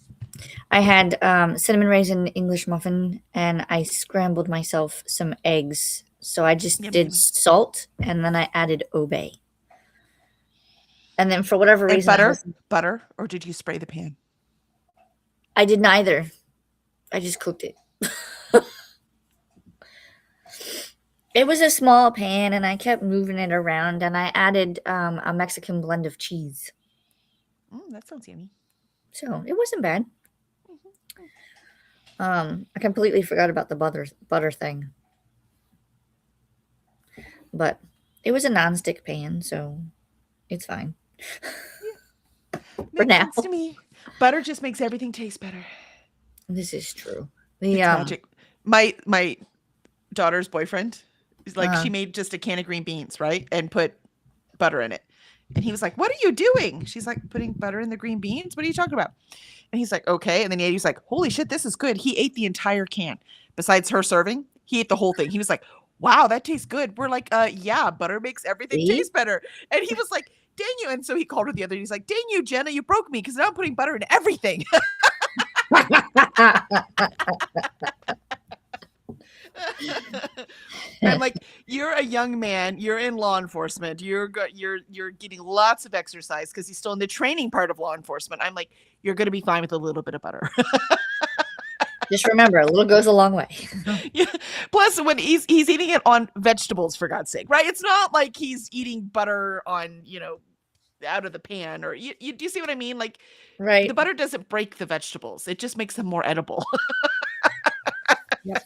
I had cinnamon raisin English muffin, and I scrambled myself some eggs. So I just Yum, did yummy. salt, and then I added obey. And then for whatever And reason, butter, or did you spray the pan? I did neither. I just cooked it. It was a small pan, and I kept moving it around, and I added a Mexican blend of cheese. That sounds yummy. So it wasn't bad. I completely forgot about the butter thing. But it was a nonstick pan, so it's fine. Makes now. sense to me. Butter just makes everything taste better. This is true. It's magic. My daughter's boyfriend is like, Uh-huh. she made just a can of green beans, right? And put butter in it. And he was like, what are you doing? She's like, putting butter in the green beans? What are you talking about? And he's like, okay. And then he was like, holy shit, this is good. He ate the entire can. Besides her serving, he ate the whole thing. He was like, wow, that tastes good. We're like, yeah, butter makes everything See? taste better. And he was like, dang you. And so he called her the other day. He's like, dang you, Jenna, you broke me because now I'm putting butter in everything. I'm like, you're a young man, you're in law enforcement, you're getting lots of exercise because he's still in the training part of law enforcement. I'm like, you're gonna be fine with a little bit of butter. Just remember, a little goes a long way. Yeah. Plus, when he's eating it on vegetables, for God's sake, right? It's not like he's eating butter on, out of the pan, or do you see what I mean? Like, Right. the butter doesn't break the vegetables; it just makes them more edible. Yep.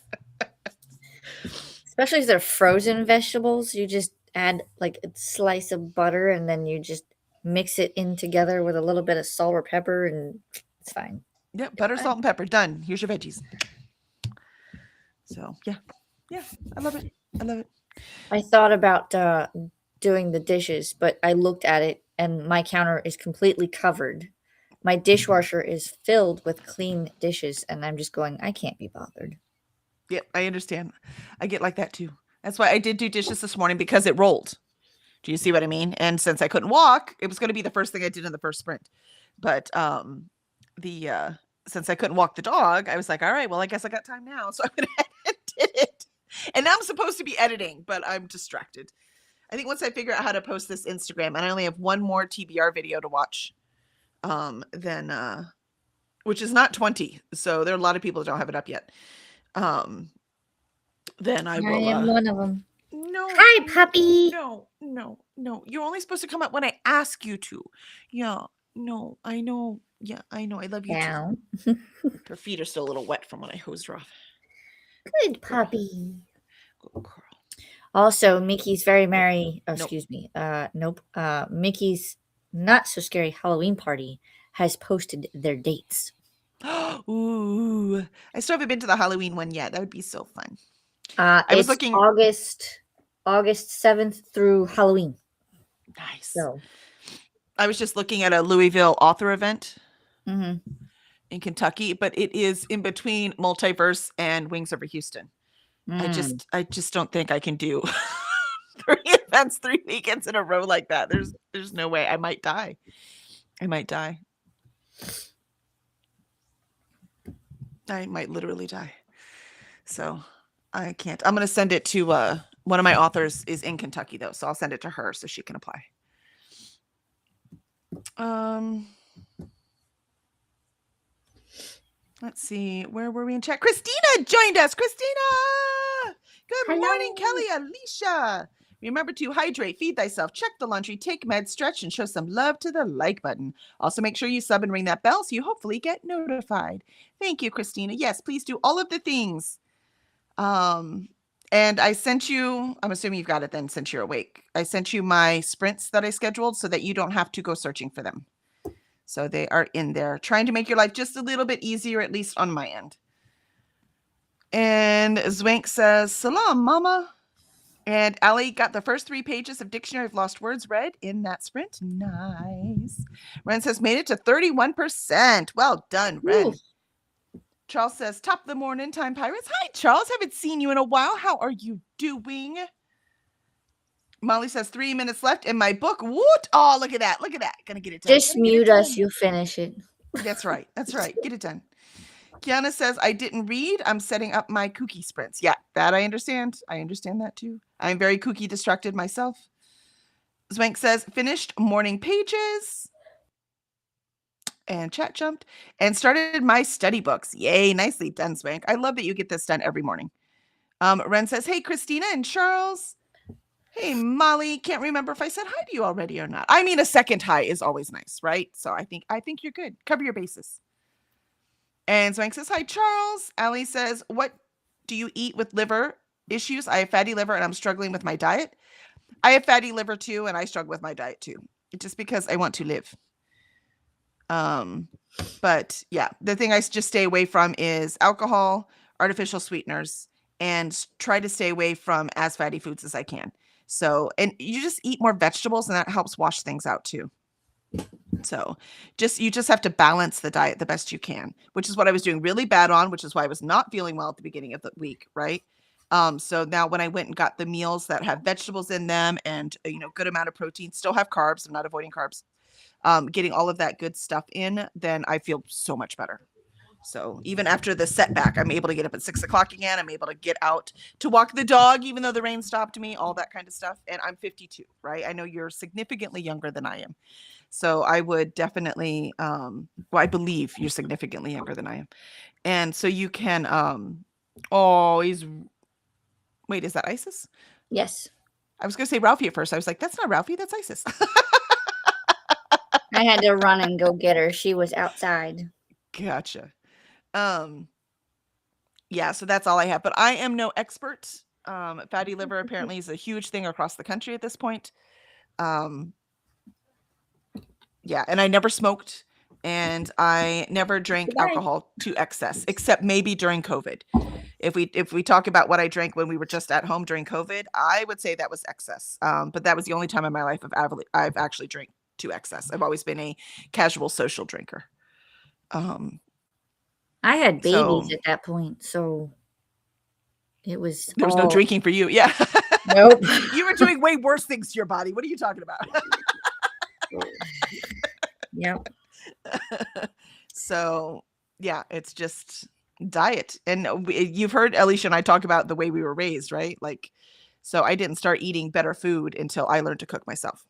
Especially if they're frozen vegetables, you just add like a slice of butter and then you just mix it in together with a little bit of salt or pepper, and it's fine. Yeah, butter, salt, and pepper. Done. Here's your veggies. So yeah, I love it. I love it. I thought about doing the dishes, but I looked at it and my counter is completely covered. My dishwasher is filled with clean dishes, and I'm just going, I can't be bothered. Yeah, I understand. I get like that too. That's why I did do dishes this morning because it rolled. Do you see what I mean? And since I couldn't walk, it was going to be the first thing I did in the first sprint. But since I couldn't walk the dog, I was like, all right, well, I guess I got time now. So I went ahead and did it. And now I'm supposed to be editing, but I'm distracted. I think once I figure out how to post this Instagram, and I only have one more TBR video to watch, then which is not 20. So there are a lot of people that don't have it up yet. Then I will. I am one of them. No. Hi, puppy. No. You're only supposed to come up when I ask you to. Yeah. No, I know. Yeah, I know. I love you Down. too. Her feet are still a little wet from when I hosed her off. Good puppy. Good girl. Also, Mickey's Very Merry. Oh, Nope. excuse me. Nope. Mickey's Not So Scary Halloween Party has posted their dates. Ooh, I still haven't been to the Halloween one yet. That would be so fun. I was It's looking. August 7th through Halloween. Nice. So, I was just looking at a Louisville author event mhm. in Kentucky, but it is in between Multiverse and Wings Over Houston. I Mm. just don't think I can do 3 events 3 weekends in a row like that. There's no way. I might die. I might literally die. So I can't. I'm gonna send it to one of my authors is in Kentucky though, so I'll send it to her so she can apply. Let's see, where were we in chat? Christina joined us. Christina, good morning, Kelly, Alicia. Remember to hydrate, feed thyself, check the laundry, take meds, stretch, and show some love to the like button. Also, make sure you sub and ring that bell so you hopefully get notified. Thank you, Christina. Yes, please do all of the things. And I sent you, I'm assuming you've got it then since you're awake. I sent you my sprints that I scheduled so that you don't have to go searching for them. So they are in there, trying to make your life just a little bit easier, at least on my end. And Zwank says, Salam, Mama. And Allie got the first 3 pages of Dictionary of Lost Words read in that sprint. Nice. Ren says, made it to 31%. Well done, Ren. Ooh. Charles says, top of the morning, Time Pirates. Hi, Charles. Haven't seen you in a while. How are you doing? Molly says 3 minutes left in my book. What? Oh, look at that. Look at that. Gonna get it done. Just mute us. You'll finish it. That's right. That's right. Get it done. Kiana says, I didn't read. I'm setting up my kooky sprints. Yeah, that I understand. I understand that too. I'm very kooky distracted myself. Zwank says, finished morning pages. And chat jumped. And started my study books. Yay, nicely done, Zwank. I love that you get this done every morning. Ren says, hey, Christina and Charles. Hey, Molly. Can't remember if I said hi to you already or not. I mean, a second hi is always nice, right? So I think you're good. Cover your bases. And Zwank says, hi, Charles. Allie says, what do you eat with liver issues? I have fatty liver and I'm struggling with my diet. I have fatty liver too, and I struggle with my diet too. Just because I want to live. But yeah, the thing I just stay away from is alcohol, artificial sweeteners, and try to stay away from as fatty foods as I can. So, and you just eat more vegetables and that helps wash things out too. So you just have to balance the diet the best you can, which is what I was doing really bad on, which is why I was not feeling well at the beginning of the week. Right. So now when I went and got the meals that have vegetables in them and, good amount of protein, still have carbs, I'm not avoiding carbs, getting all of that good stuff in, then I feel so much better. So even after the setback, I'm able to get up at 6 o'clock again. I'm able to get out to walk the dog, even though the rain stopped me, all that kind of stuff. And I'm 52, right? I know you're significantly younger than I am. So I would definitely, I believe you're significantly younger than I am. And so you can, wait, is that Isis? Yes. I was going to say Ralphie at first. I was like, that's not Ralphie, that's Isis. I had to run and go get her. She was outside. Gotcha. Yeah, so that's all I have. But I am no expert. Fatty liver apparently is a huge thing across the country at this point. Yeah, and I never smoked and I never drank alcohol to excess, except maybe during COVID. If we talk about what I drank when we were just at home during COVID, I would say that was excess. But that was the only time in my life I've actually drank to excess. I've always been a casual social drinker. I had babies at that point, so it was there was no drinking for you. Yeah. Nope. You were doing way worse things to your body. What are you talking about? Yep. So yeah, it's just diet. And you've heard Alicia and I talk about the way we were raised, right? Like, so I didn't start eating better food until I learned to cook myself.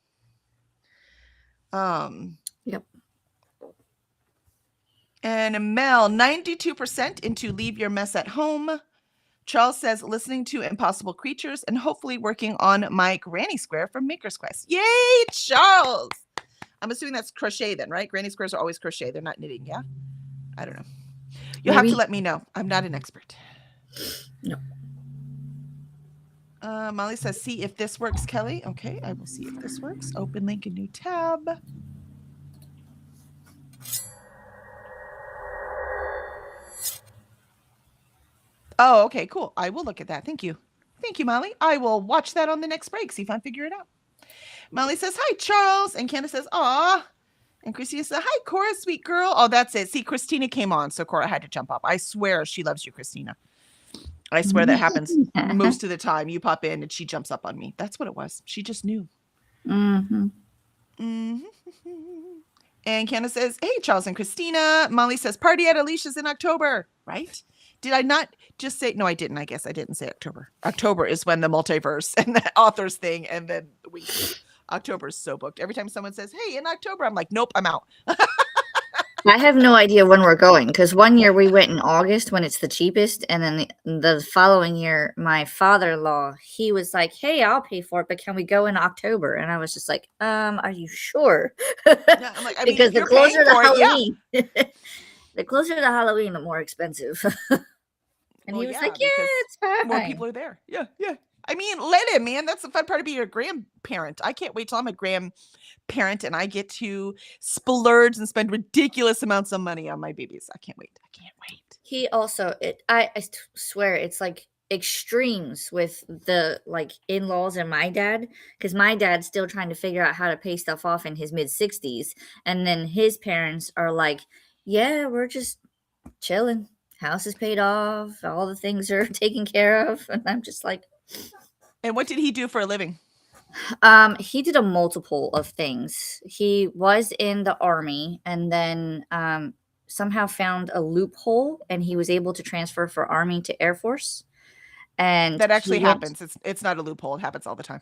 Yep. And Mel, 92% into Leave Your Mess at Home. Charles says, listening to Impossible Creatures and hopefully working on my Granny Square from Maker's Quest. Yay, Charles! I'm assuming that's crochet then, right? Granny Squares are always crochet. They're not knitting, yeah? I don't know. You'll have to let me know. I'm not an expert. No. Molly says, see if this works, Kelly. Okay, I will see if this works. Open link, a new tab. Oh, okay, cool. I will look at that. Thank you. Thank you, Molly. I will watch that on the next break, see if I can figure it out. Molly says, hi, Charles. And Candace says, aw. And Christina says, hi, Cora, sweet girl. Oh, that's it. See, Christina came on, so Cora had to jump up. I swear she loves you, Christina. I swear that happens most of the time. You pop in and she jumps up on me. That's what it was. She just knew. Mm-hmm. Mm-hmm. And Candace says, hey, Charles and Christina. Molly says, party at Alicia's in October, right? Did I not just say, no, I didn't. I guess I didn't say October. October is when the multiverse and the authors thing and then the week. October is so booked. Every time someone says, hey, in October, I'm like, nope, I'm out. I have no idea when we're going because one year we went in August when it's the cheapest, and then the following year, my father-in-law, he was like, "Hey, I'll pay for it, but can we go in October?" And I was just like, "Are you sure?" Yeah, I'm like, I mean, Because if the you're paying closer to for it, yeah. Halloween, the closer to Halloween, the more expensive. And Well, he was yeah, like, "Yeah, because it's fine." more people are there. Yeah, yeah. I mean, let him, man. That's the fun part of being a grandparent. I can't wait till I'm a grandparent and I get to splurge and spend ridiculous amounts of money on my babies. I can't wait. I can't wait. He also, I swear, it's like extremes with the like in-laws and my dad, because my dad's still trying to figure out how to pay stuff off in his mid-60s, and then his parents are like, yeah, we're just chilling, house is paid off, all the things are taken care of, and I'm just like, And what did he do for a living? he did a multiple of things. He was in the army, and then somehow found a loophole, and he was able to transfer for army to Air Force. And That he actually went, happens. It's not a loophole. It happens all the time.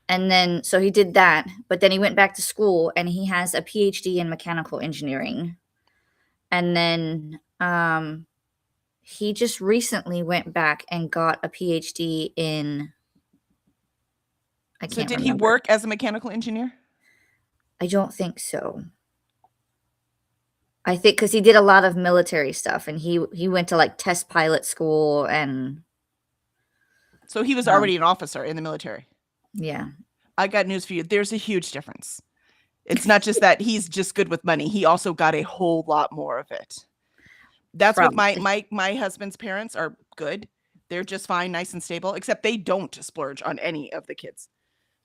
and then so he did that, but then he went back to school, and he has a PhD in mechanical engineering. And then he just recently went back and got a PhD in, I So can't did he remember. work as a mechanical engineer? I don't think so. I think because he did a lot of military stuff, and he went to like test pilot school, and So he was um, already an officer in the military. yeah, I got news for you. There's a huge difference. It's not just that he's just good with money. He also got a whole lot more of it. That's what probably. my husband's parents are good. They're just fine, nice and stable, except they don't splurge on any of the kids.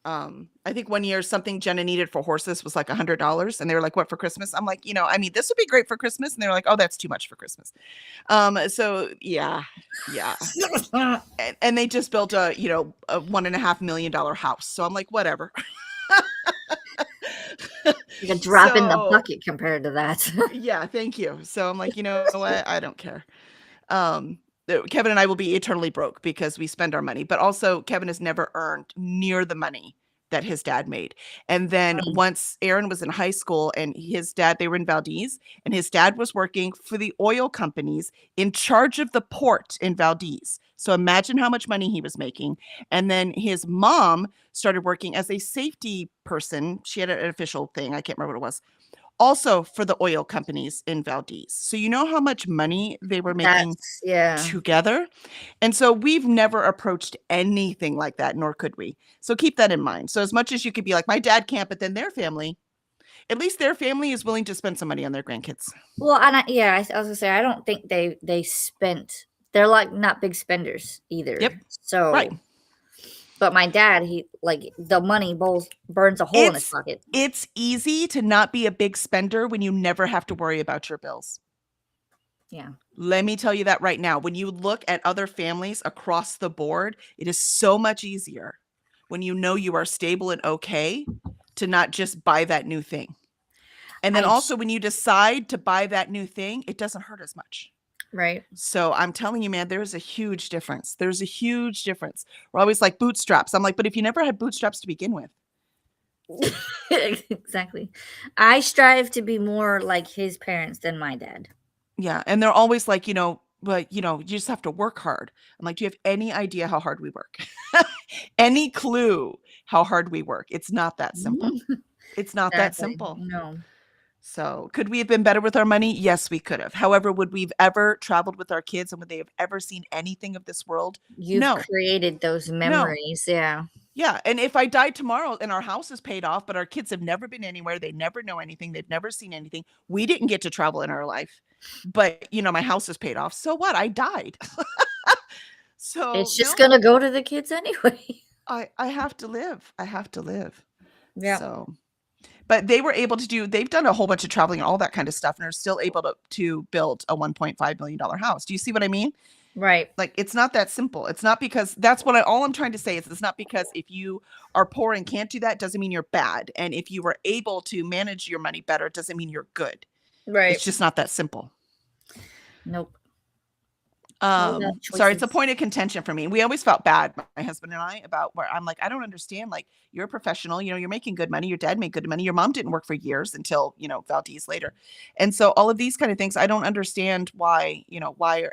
I think one year something Jenna needed for horses was like $100, and they were like, "What for Christmas?" I'm like, I mean, this would be great for Christmas, and they're like, "Oh, that's too much for Christmas." So yeah, yeah, and they just built a $1.5 million house, so I'm like, whatever. Like a drop in the So bucket compared to that. yeah, thank you. So I'm like, you know what? I don't care. Kevin and I will be eternally broke because we spend our money, but also Kevin has never earned near the money that his dad made. And then Mm. once Aaron was in high school and his dad, they were in Valdez, and his dad was working for the oil companies in charge of the port in Valdez. So imagine how much money he was making. And then his mom started working as a safety person. She had an official thing. I can't remember what it was, also for the oil companies in Valdez. So you know how much money they were making Yeah. together? And so we've never approached anything like that, nor could we. So keep that in mind. So as much as you could be like, my dad can't, but then their family, at least their family is willing to spend some money on their grandkids. Well, and I was gonna say, I don't think they spent. They're like not big spenders either. Yep. So, Right. but my dad, he like the money burns a hole in his pocket. It's easy to not be a big spender when you never have to worry about your bills. Yeah. Let me tell you that right now. When you look at other families across the board, it is so much easier when you know you are stable and okay to not just buy that new thing. And then also when you decide to buy that new thing, it doesn't hurt as much. Right. So I'm telling you, man, there's a huge difference. There's a huge difference. We're always like bootstraps. I'm like, but if you never had bootstraps to begin with. Exactly. I strive to be more like his parents than my dad. Yeah. And they're always like, but you just have to work hard. I'm like, do you have any idea how hard we work? Any clue how hard we work? It's not that simple. It's not that Exactly. simple. No. So, could we have been better with our money? Yes, we could have. However, would we've ever traveled with our kids and would they have ever seen anything of this world? You've No. created those No. memories, yeah. Yeah, and if I died tomorrow and our house is paid off, but our kids have never been anywhere, they never know anything, they've never seen anything, we didn't get to travel in our life, but, my house is paid off, so what? I died. So, It's just no, gonna go to the kids anyway. I have to live. I have to live. Yeah. So, but they were able to they've done a whole bunch of traveling and all that kind of stuff and are still able to build a $1.5 million house. Do you see what I mean? Right. Like, it's not that simple. It's not because all I'm trying to say is it's not because if you are poor and can't do that doesn't mean you're bad. And if you were able to manage your money better, doesn't mean you're good. Right. It's just not that simple. Nope. All bad Sorry, it's a choices. point of contention for me. We always felt bad, my husband and I, about where I'm like, I don't understand. Like, you're a professional, you're making good money. Your dad made good money. Your mom didn't work for years until, Valdez later. And so all of these kind of things, I don't understand why,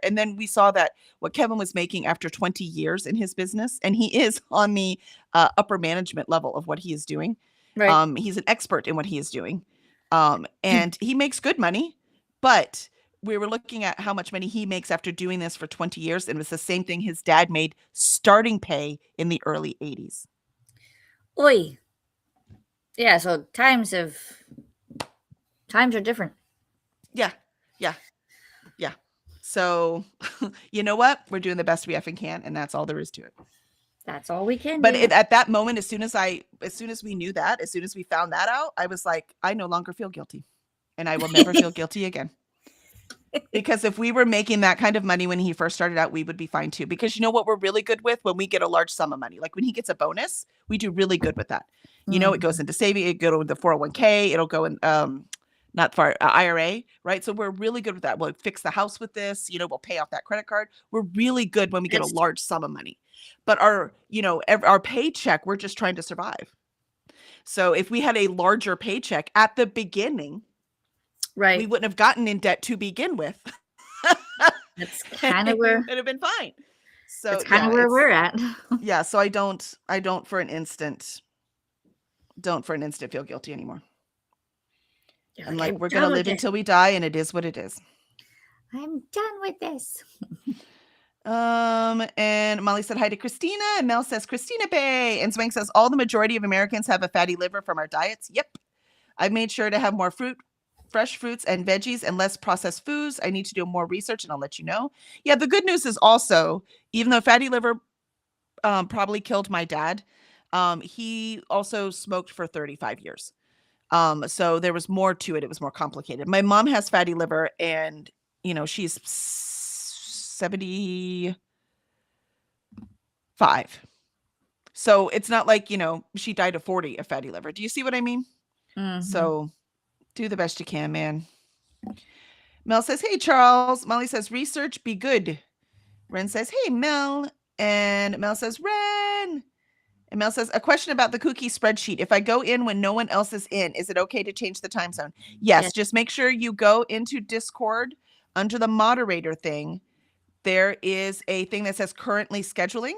and then we saw that what Kevin was making after 20 years in his business, and he is on the upper management level of what he is doing. Right. He's an expert in what he is doing. And he makes good money, but we were looking at how much money he makes after doing this for 20 years, and it was the same thing his dad made starting pay in the early 80s. Oi. Yeah, so times are different. Yeah. Yeah. Yeah. So, you know what? We're doing the best we effing can, and that's all there is to it. That's all we can But do. at that moment, as soon as we knew that, as soon as we found that out, I was like, I no longer feel guilty, and I will never feel guilty again. Because if we were making that kind of money when he first started out, we would be fine too. Because you know what we're really good with when we get a large sum of money, like when he gets a bonus, we do really good with that. It goes into saving, it go to the 401k, it'll go in not far IRA, right? So we're really good with that. We'll fix the house with this, we'll pay off that credit card. We're really good when we get a large sum of money. But our paycheck, we're just trying to survive. So if we had a larger paycheck at the beginning, right, we wouldn't have gotten in debt to begin with. That's kind of where it would have been fine. So that's kind of where we're at. Yeah, so I don't for an instant feel guilty anymore. I'm like, we're gonna live until we die, and it is what it is. I'm done with this. And Molly said hi to Christina, and Mel says Christina Bay, and Swank says all the majority of Americans have a fatty liver from our diets. Yep, I've made sure to have more fresh fruits and veggies and less processed foods. I need to do more research and I'll let you know. Yeah, the good news is also, even though fatty liver probably killed my dad, he also smoked for 35 years. So there was more to it. It was more complicated. My mom has fatty liver and, she's 75. So it's not like, she died of 40 of fatty liver. Do you see what I mean? Mm-hmm. So do the best you can, man. Mel says, hey, Charles. Molly says, research, be good. Ren says, hey, Mel. And Mel says, Ren. And Mel says, a question about the cookie spreadsheet. If I go in when no one else is in, is it okay to change the time zone? Yes. Just make sure you go into Discord under the moderator thing. There is a thing that says currently scheduling.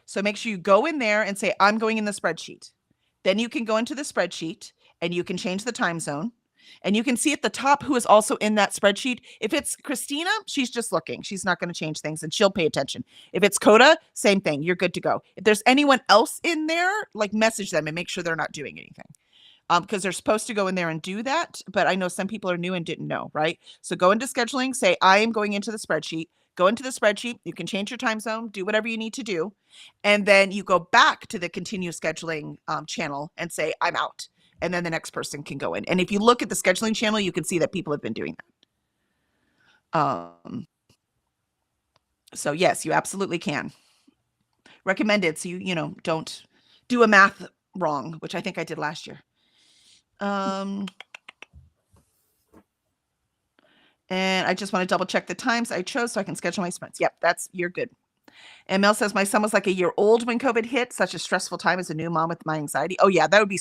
So make sure you go in there and say, I'm going in the spreadsheet. Then you can go into the spreadsheet and you can change the time zone. And you can see at the top who is also in that spreadsheet. If it's Christina, she's just looking. She's not going to change things and she'll pay attention. If it's Coda, same thing. You're good to go. If there's anyone else in there, like message them and make sure they're not doing anything. Because they're supposed to go in there and do that. But I know some people are new and didn't know, right? So go into scheduling, say, I am going into the spreadsheet. Go into the spreadsheet. You can change your time zone, do whatever you need to do. And then you go back to the continue scheduling channel and say, I'm out. And then the next person can go in. And if you look at the scheduling channel, you can see that people have been doing that. So yes, you absolutely can. Recommended so you don't do a math wrong, which I think I did last year. And I just want to double check the times I chose so I can schedule my sprints. Yep, you're good. And Mel says, my son was like a year old when COVID hit. Such a stressful time as a new mom with my anxiety. Oh yeah, I'd be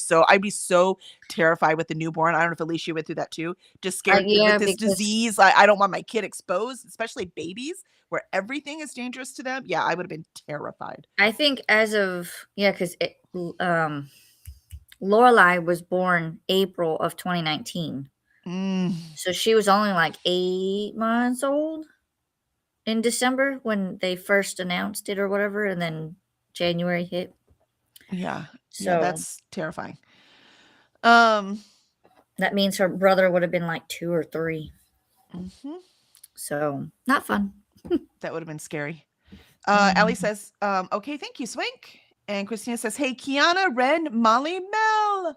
so terrified with the newborn. I don't know if Alicia went through that too. Just scared with this disease. I don't want my kid exposed, especially babies where everything is dangerous to them. Yeah, I would have been terrified. I think because Lorelai was born April of 2019. Mm, So she was only like 8 months old in December when they first announced it or whatever, and then January hit. yeah. Yeah, So that's terrifying. Um, that means her brother would have been like 2 or 3. mhm, So not fun. that would have been scary. Ellie Mhm. says, okay, thank you, Swink. And Christina says, hey, Kiana, Ren, Molly, Mel.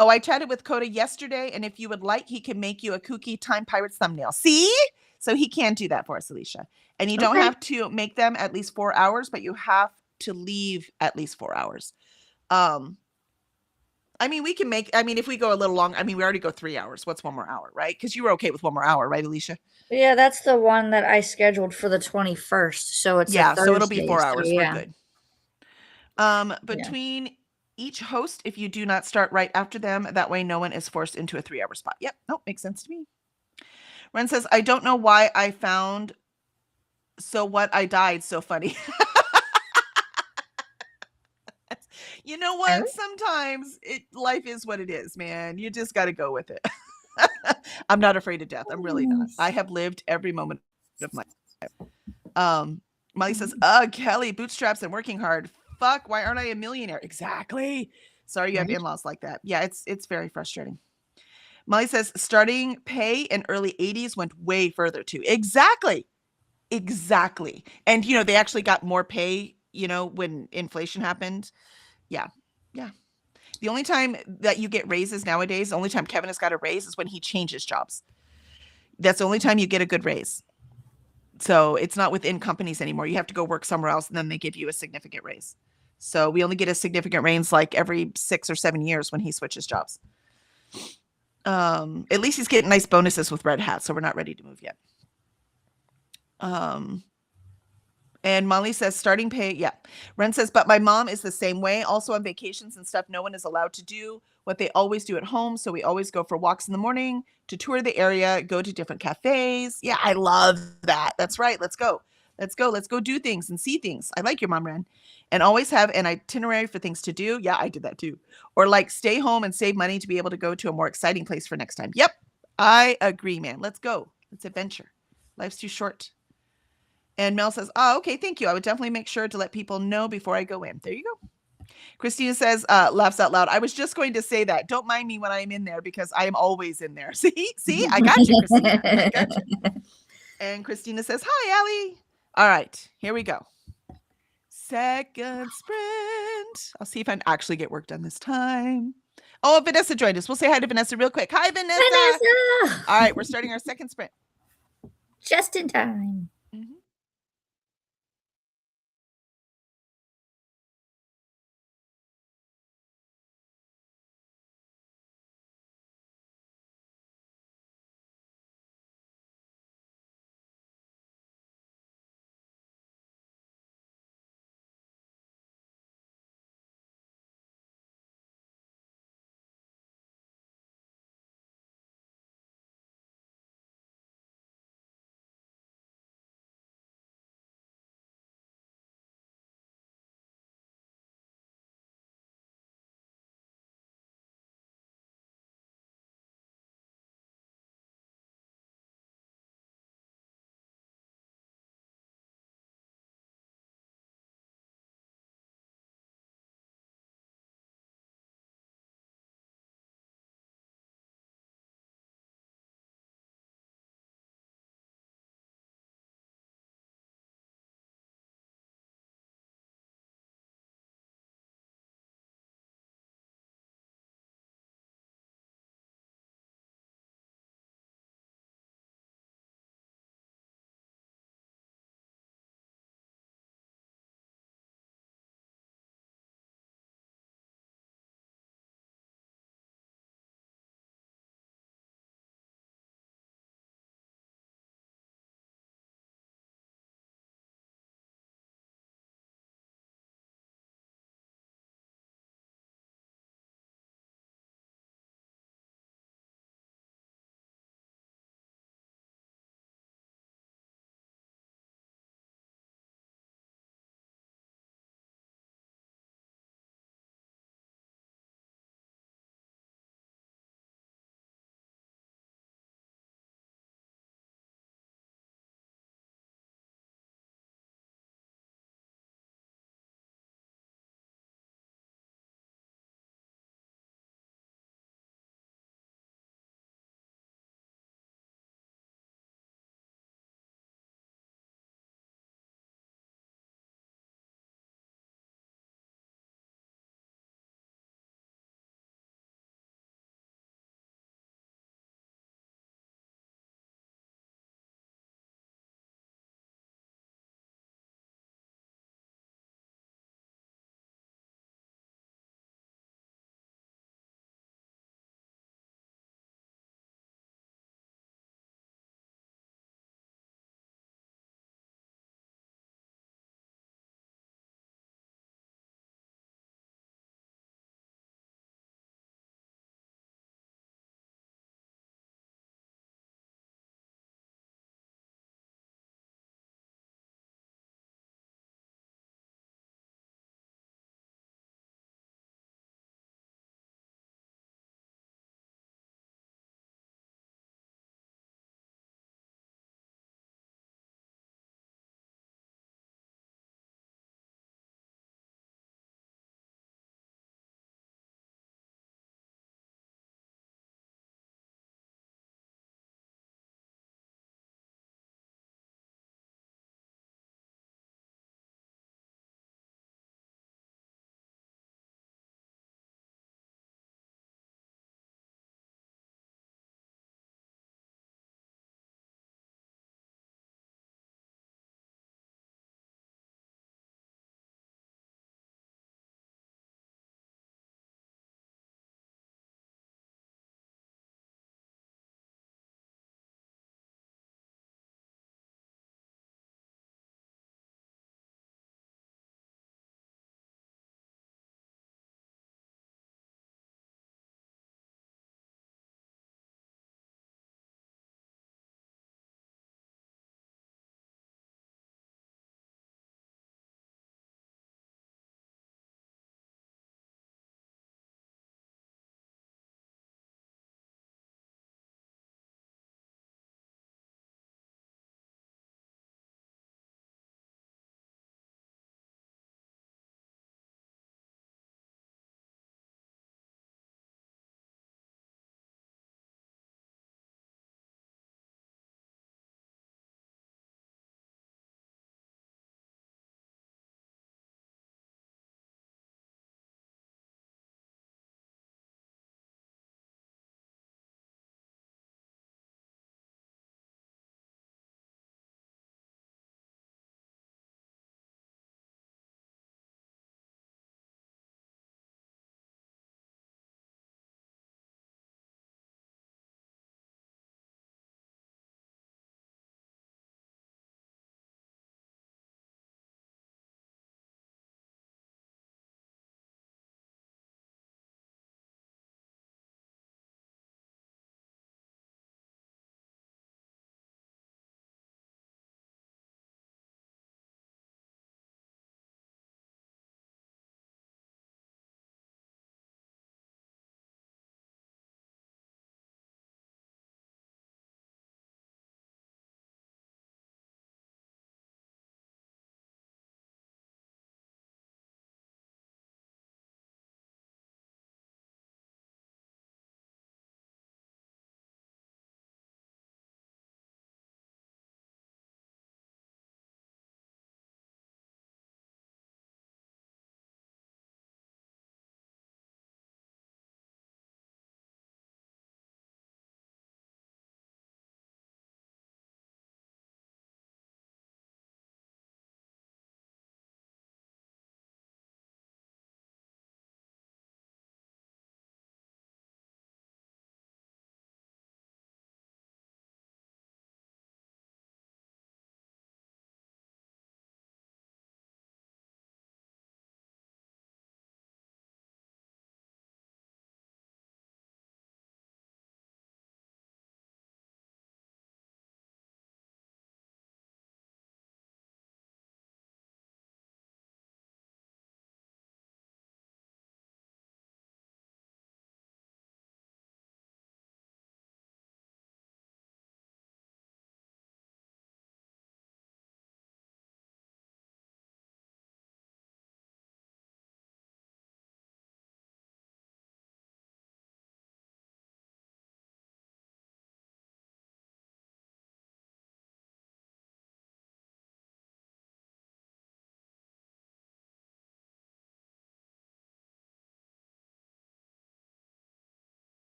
Oh, I chatted with Coda yesterday, and if you would like, he can make you a kooky Time Pirates thumbnail. See? So he can do that for us, Alicia. And you don't Okay. have to make them at least 4 hours, but you have to leave at least 4 hours. I mean, we can make, I mean, if we go a little long, I mean, we already go 3 hours. What's one more hour, right? Because you were okay with one more hour, right, Alicia? Yeah, that's the one that I scheduled for the 21st. So it's a Yeah, so it'll be Thursday. 4 So hours. We're yeah. good. Yeah. Between each host, if you do not start right after them, that way no one is forced into a 3 hour spot. Yep, nope, makes sense to me. Ren says, I don't know why I found so what I died so funny. You know what? Sometimes life is what it is, man. You just got to go with it. I'm not afraid of death. I'm really not. I have lived every moment of my life. Molly says, Kelly, bootstraps and working hard. Fuck, why aren't I a millionaire? Exactly. Sorry you have Right? in-laws like that. Yeah, it's very frustrating. Molly says starting pay in early 80s went way further too. Exactly. Exactly. And they actually got more pay, when inflation happened. Yeah. Yeah. The only time that you get raises nowadays, the only time Kevin has got a raise is when he changes jobs. That's the only time you get a good raise. So it's not within companies anymore. You have to go work somewhere else and then they give you a significant raise. So we only get a significant raise like every 6 or 7 years when he switches jobs. At least he's getting nice bonuses with Red Hat, so we're not ready to move yet. And Molly says starting pay, yeah. Ren says, but my mom is the same way. Also on vacations and stuff, no one is allowed to do what they always do at home. So we always go for walks in the morning to tour the area, go to different cafes. Yeah, I love that. That's right. Let's go. Let's go. Let's go do things and see things. I like your mom, Ren. And always have an itinerary for things to do. Yeah, I did that too. Or like stay home and save money to be able to go to a more exciting place for next time. Yep, I agree, man. Let's go. Let's adventure. Life's too short. And Mel says, oh, okay, thank you. I would definitely make sure to let people know before I go in. There you go. Christina says, laughs out loud. I was just going to say that. Don't mind me when I'm in there because I am always in there. See, I got you, Christina. I got you. And Christina says, hi, Allie. All right, here we go. Second sprint. I'll see if I can actually get work done this time. Oh, Vanessa joined us. We'll say hi to Vanessa real quick. Hi, Vanessa. Vanessa! All right, we're starting our second sprint. Just in time. Mhm.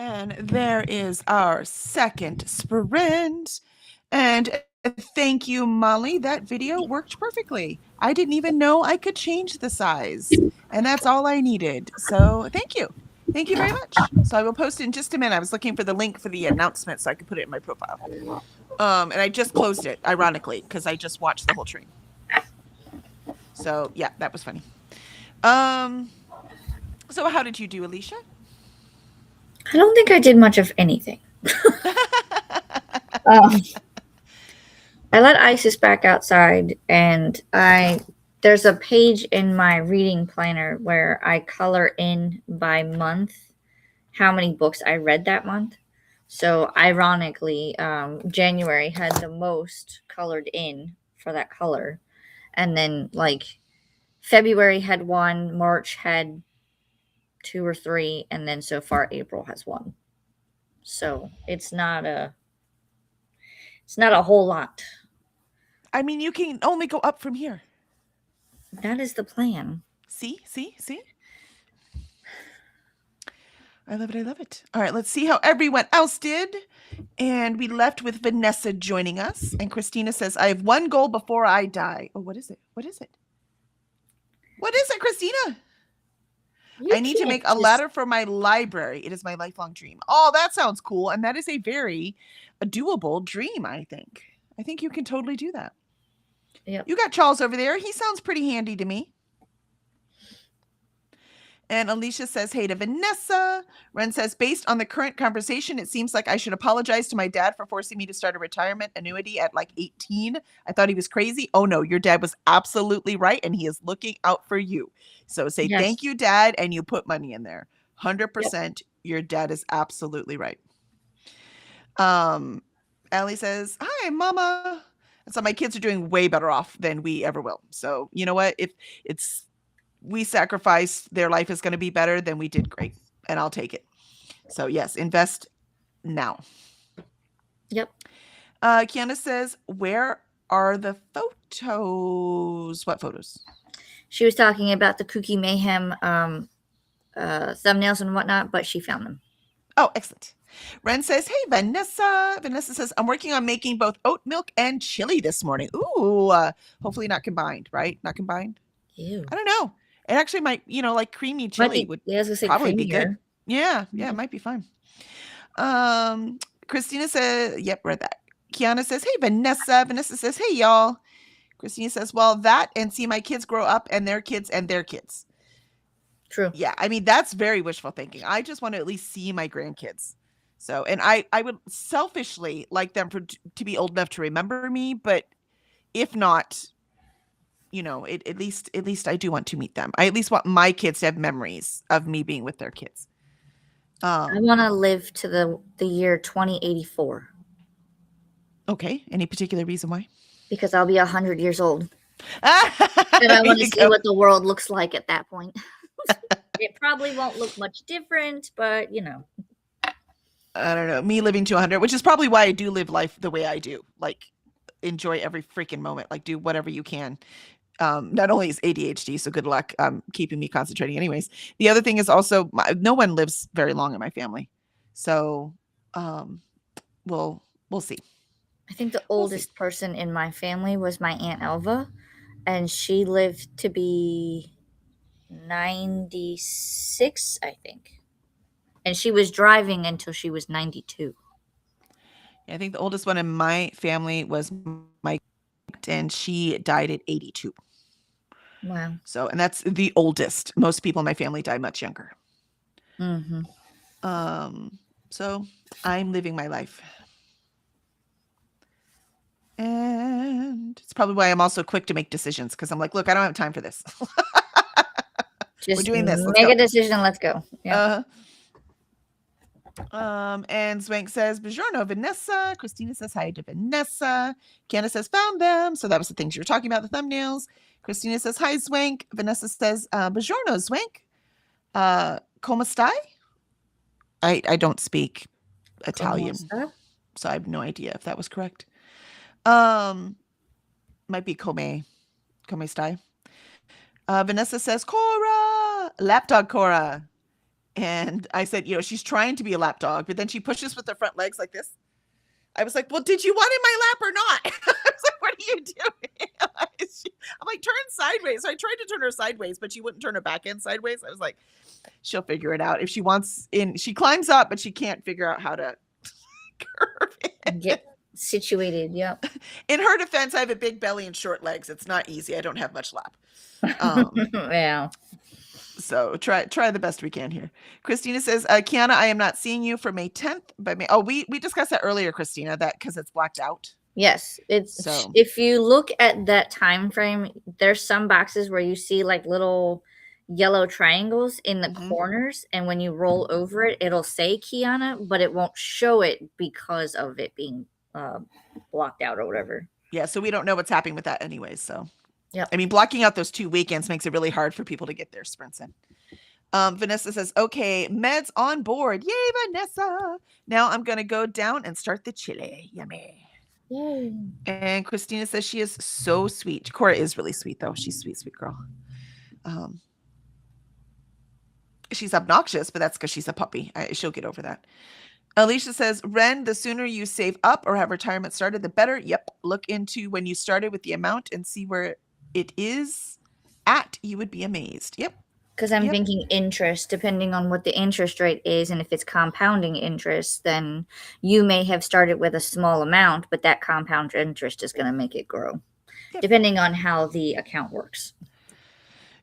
And there is our second sprint. And thank you, Molly. That video worked perfectly. I didn't even know I could change the size. And that's all I needed. So thank you. Thank you very much. So I will post it in just a minute. I was looking for the link for the announcement so I could put it in my profile. And I just closed it, ironically, because I just watched the whole train. So yeah, that was funny. So how did you do, Alicia? I don't think I did much of anything. um, I let Isis back outside, and there's a page in my reading planner where I color in by month how many books I read that month. So ironically, January had the most colored in for that color, and then like February had one, March had 2 or 3, and then so far April has 1. So it's not a whole lot. I mean, you can only go up from here. That is the plan. See? I love it. I love it. All right, let's see how everyone else did. And we left with Vanessa joining us. And Christina says, I have one goal before I die. Oh, what is it? What is it? What is it, Christina? I need to make a ladder for my library. It is my lifelong dream. Oh, that sounds cool. And that is a very doable dream, I think. I think you can totally do that. Yep. You got Charles over there. He sounds pretty handy to me. And Alicia says, hey to Vanessa. Ren says, based on the current conversation, it seems like I should apologize to my dad for forcing me to start a retirement annuity at like 18. I thought he was crazy. Oh no, your dad was absolutely right. And he is looking out for you. So say, Yes. Thank you, Dad. And you put money in there. 100%. Your dad is absolutely right. Allie says, hi, Mama. And so my kids are doing way better off than we ever will. So you know what? If we sacrificed their life is going to be better, then we did great. And I'll take it. So yes, invest now. Yep. Kiana says, where are the photos? What photos? She was talking about the Cookie Mayhem thumbnails and whatnot, but she found them. Oh, excellent. Ren says, hey, Vanessa. Vanessa says, I'm working on making both oat milk and chili this morning. Ooh, hopefully not combined, right? Not combined? Ew. I don't know. It actually might, like creamy chili would probably be good. Yeah, it might be fun. Christina says, yep, read that. Kiana says, hey, Vanessa. Vanessa says, hey, y'all. Christina says, well, that and see my kids grow up and their kids and their kids. True. Yeah, I mean, that's very wishful thinking. I just want to at least see my grandkids. So, and I would selfishly like them to be old enough to remember me, but if not, at least I do want to meet them. I at least want my kids to have memories of me being with their kids. I want to live to the year 2084. Okay. Any particular reason why? Because I'll be 100 years old. And I want to see what the world looks like at that point. It probably won't look much different, but I don't know. Me living to 100, which is probably why I do live life the way I do. Like, enjoy every freaking moment. Like, do whatever you can. Not only is ADHD, so good luck keeping me concentrating anyways. The other thing is also no one lives very long in my family. So we'll see. I think the oldest person in my family was my Aunt Elva, and she lived to be 96, I think. And she was driving until she was 92. I think the oldest one in my family was my aunt, and she died at 82. Wow. So, and that's the oldest. Most people in my family die much younger. Mm-hmm. So I'm living my life. And it's probably why I'm also quick to make decisions, because I'm like, look, I don't have time for this. Just we're doing this. Make a decision. Let's go. Yeah. And Swank says, Buongiorno, Vanessa. Christina says, hi to Vanessa. Candace says, found them. So that was the things you were talking about, the thumbnails. Christina says, hi, Swank. Vanessa says, Buongiorno, Swank. Come stai? I don't speak Italian, so I have no idea if that was correct. Might be come stai. Vanessa says, Cora, lapdog Cora. And I said, she's trying to be a lap dog, but then she pushes with her front legs like this. I was like, well, did you want in my lap or not? I was like, what are you doing? I'm like, turn sideways. So I tried to turn her sideways, but she wouldn't turn her back end sideways. I was like, she'll figure it out. If she wants in, she climbs up, but she can't figure out how to curve it. Get situated. Yep. In her defense, I have a big belly and short legs. It's not easy. I don't have much lap. Yeah. So try the best we can here. Christina says, Kiana, I am not seeing you for May 10th, but we discussed that earlier, Christina, that because it's blacked out. Yes, it's So if you look at that time frame, there's some boxes where you see like little yellow triangles in the corners, and when you roll over it, it'll say Kiana, but it won't show it because of it being blocked out or whatever. Yeah, so we don't know what's happening with that anyways. So yeah, I mean, blocking out those 2 weekends makes it really hard for people to get their sprints in. Vanessa says, okay, meds on board. Yay, Vanessa. Now I'm going to go down and start the chili. Yummy. yay. And Christina says she is so sweet. Cora is really sweet, though. She's sweet, sweet girl. She's obnoxious, but that's because she's a puppy. She'll get over that. Alicia says, Ren, the sooner you save up or have retirement started, the better. Yep. Look into when you started with the amount and see where it is at. You would be amazed. Yep. Because I'm thinking interest, depending on what the interest rate is, and if it's compounding interest, then you may have started with a small amount, but that compound interest is going to make it grow, depending on how the account works.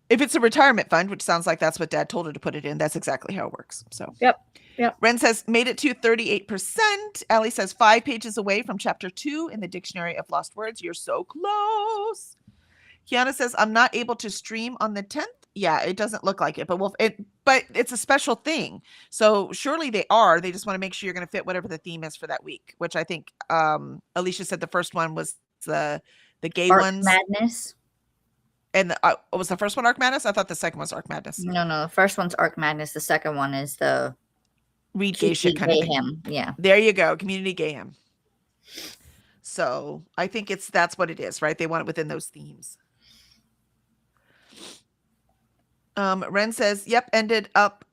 If it's a retirement fund, which sounds like that's what Dad told her to put it in, that's exactly how it works. So Yep. Ren says, made it to 38%. Allie says, 5 pages away from chapter 2 in the Dictionary of Lost Words. You're so close. Kiana says, I'm not able to stream on the 10th. Yeah, it doesn't look like it, but it's a special thing. So surely they are. They just want to make sure you're going to fit whatever the theme is for that week, which I think Alicia said the first one was the gay Arc ones. Madness. And was the first one Arc Madness? I thought the second was Arc Madness. No. The first one's Arc Madness. The second one is the Read gay shit kind of thing. Yeah. There you go. Community Gayhem. So I think that's what it is, right? They want it within those themes. Ren says, yep, ended up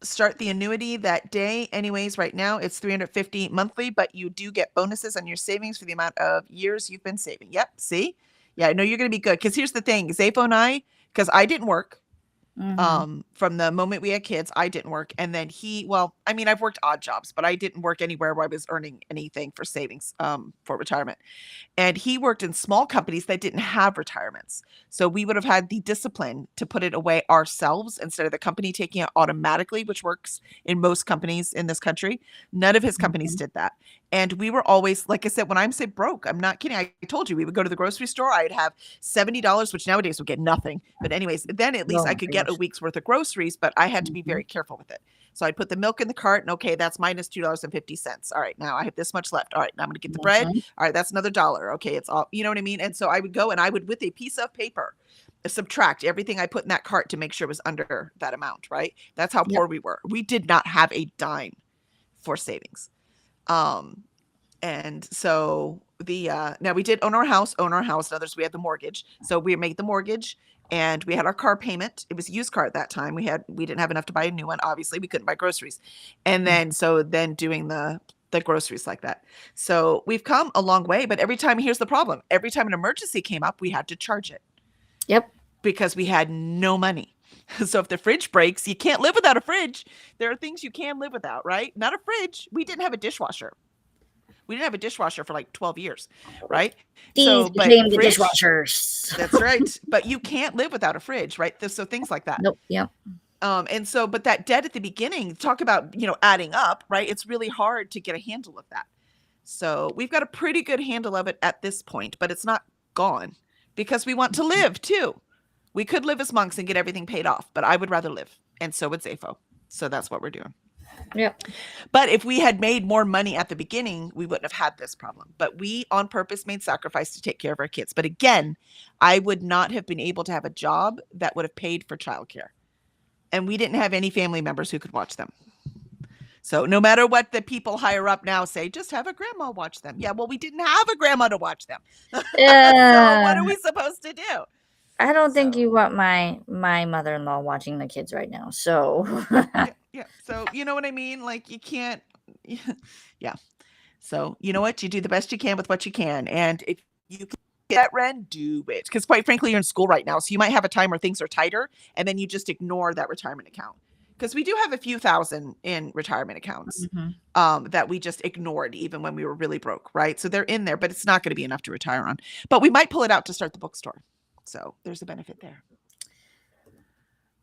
start the annuity that day. Anyways, right now it's $350 monthly, but you do get bonuses on your savings for the amount of years you've been saving. Yep. See? Yeah, I know you're going to be good. Because here's the thing, Zafo and I, because I didn't work. From the moment we had kids, I didn't work. And then I've worked odd jobs, but I didn't work anywhere where I was earning anything for savings for retirement. And he worked in small companies that didn't have retirements. So we would have had the discipline to put it away ourselves instead of the company taking it automatically, which works in most companies in this country. None of his companies did that. And we were always, like I said, when I'm say broke, I'm not kidding. I told you we would go to the grocery store. I'd have $70, which nowadays would get nothing. But anyways, then at least I could get a week's worth of groceries, but I had to be very careful with it. So I'd put the milk in the cart and okay, that's minus $2.50. All right, now I have this much left. All right, now I'm gonna get the bread. All right, that's another $1. Okay, it's all, you know what I mean? And so I would go and I would, with a piece of paper, subtract everything I put in that cart to make sure it was under that amount, right? That's how poor we were. We did not have a dime for savings. And so now we did own our house. In others, we had the mortgage. So we made the mortgage and we had our car payment. It was a used car at that time. We didn't have enough to buy a new one. Obviously we couldn't buy groceries. And then, doing the groceries like that. So we've come a long way, but here's the problem. Every time an emergency came up, we had to charge it. Yep. Because we had no money. So if the fridge breaks, you can't live without a fridge. There are things you can live without, right? Not a fridge. We didn't have a dishwasher. We didn't have a dishwasher for like 12 years, right? These became the dishwashers. That's right. But you can't live without a fridge, right? So things like that. Nope. Yep. And so, but that debt at the beginning, talk about, adding up, right? It's really hard to get a handle of that. So we've got a pretty good handle of it at this point, but it's not gone because we want to live too. We could live as monks and get everything paid off, but I would rather live. And so would Zafo. So that's what we're doing. Yep. But if we had made more money at the beginning, we wouldn't have had this problem. But we on purpose made sacrifice to take care of our kids. But again, I would not have been able to have a job that would have paid for childcare. And we didn't have any family members who could watch them. So no matter what the people higher up now say, just have a grandma watch them. Yeah, well, we didn't have a grandma to watch them. Yeah. So what are we supposed to do? I don't think you want my mother-in-law watching the kids right now. So Yeah. So you know what I mean? Like you can't. Yeah. So you know what? You do the best you can with what you can, and if you can get that Ren, do it. Because quite frankly, you're in school right now, so you might have a time where things are tighter, and then you just ignore that retirement account. Because we do have a few thousand in retirement accounts Mhm. that we just ignored even when we were really broke, right? So they're in there, but it's not going to be enough to retire on. But we might pull it out to start the bookstore. So there's a benefit there.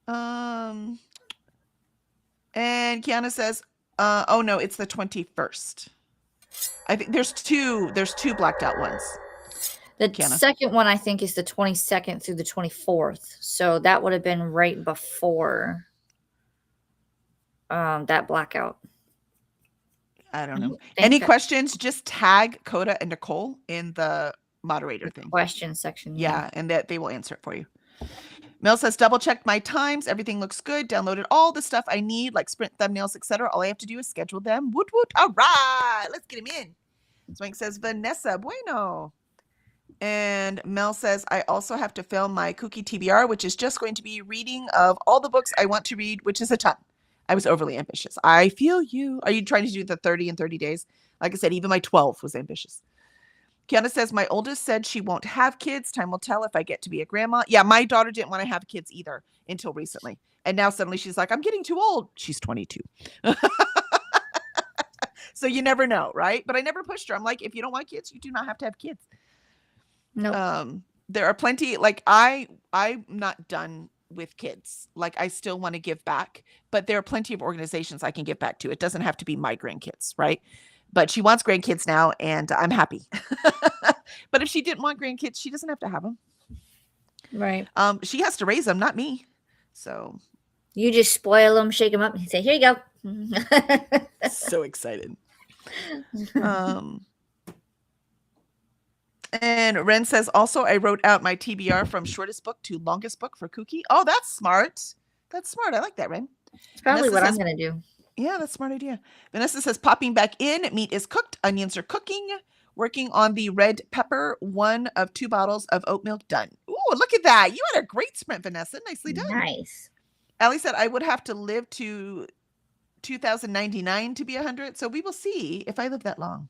And Kiana says, oh no, it's the 21st. I think there's two blacked out ones. The Kiana. second one, I think, is the 22nd through the 24th. So that would have been right before that blackout. I don't know. think Any that- questions? Just tag Coda and Nicole in the moderator thing. Question section. Yeah, and that they will answer it for you. Mel says, double checked my times. Everything looks good. Downloaded all the stuff I need, like sprint thumbnails, etc. All I have to do is schedule them. Woot woot. All right. Let's get him in. Swank says, Vanessa, bueno. And Mel says, I also have to film my Kooky TBR, which is just going to be reading of all the books I want to read, which is a ton. I was overly ambitious. I feel you. Are you trying to do the 30 in 30 days? Like I said, even my 12 was ambitious. Kiana says, my oldest said she won't have kids. Time will tell if I get to be a grandma. Yeah, my daughter didn't want to have kids either until recently. And now suddenly she's like, I'm getting too old. She's 22. So you never know, right? But I never pushed her. I'm like, if you don't want kids, you do not have to have kids. No. There are plenty, like I'm not done with kids. Like I still want to give back, but there are plenty of organizations I can give back to. It doesn't have to be my grandkids, right? But she wants grandkids now, and I'm happy. But if she didn't want grandkids, she doesn't have to have them. Right. She has to raise them, not me. So you just spoil them, shake them up, and say, "Here you go." So excited. And Ren says, also, I wrote out my TBR from shortest book to longest book for Kooky. Oh, that's smart. That's smart. I like that, Ren. It's probably Vanessa what says, I'm going to do. Yeah, that's a smart idea. Vanessa says, popping back in. Meat is cooked. Onions are cooking. Working on the red pepper. 1 of 2 bottles of oat milk done. Ooh, look at that. You had a great sprint, Vanessa. Nicely done. Nice. Allie said, I would have to live to 2099 to be 100. So we will see if I live that long.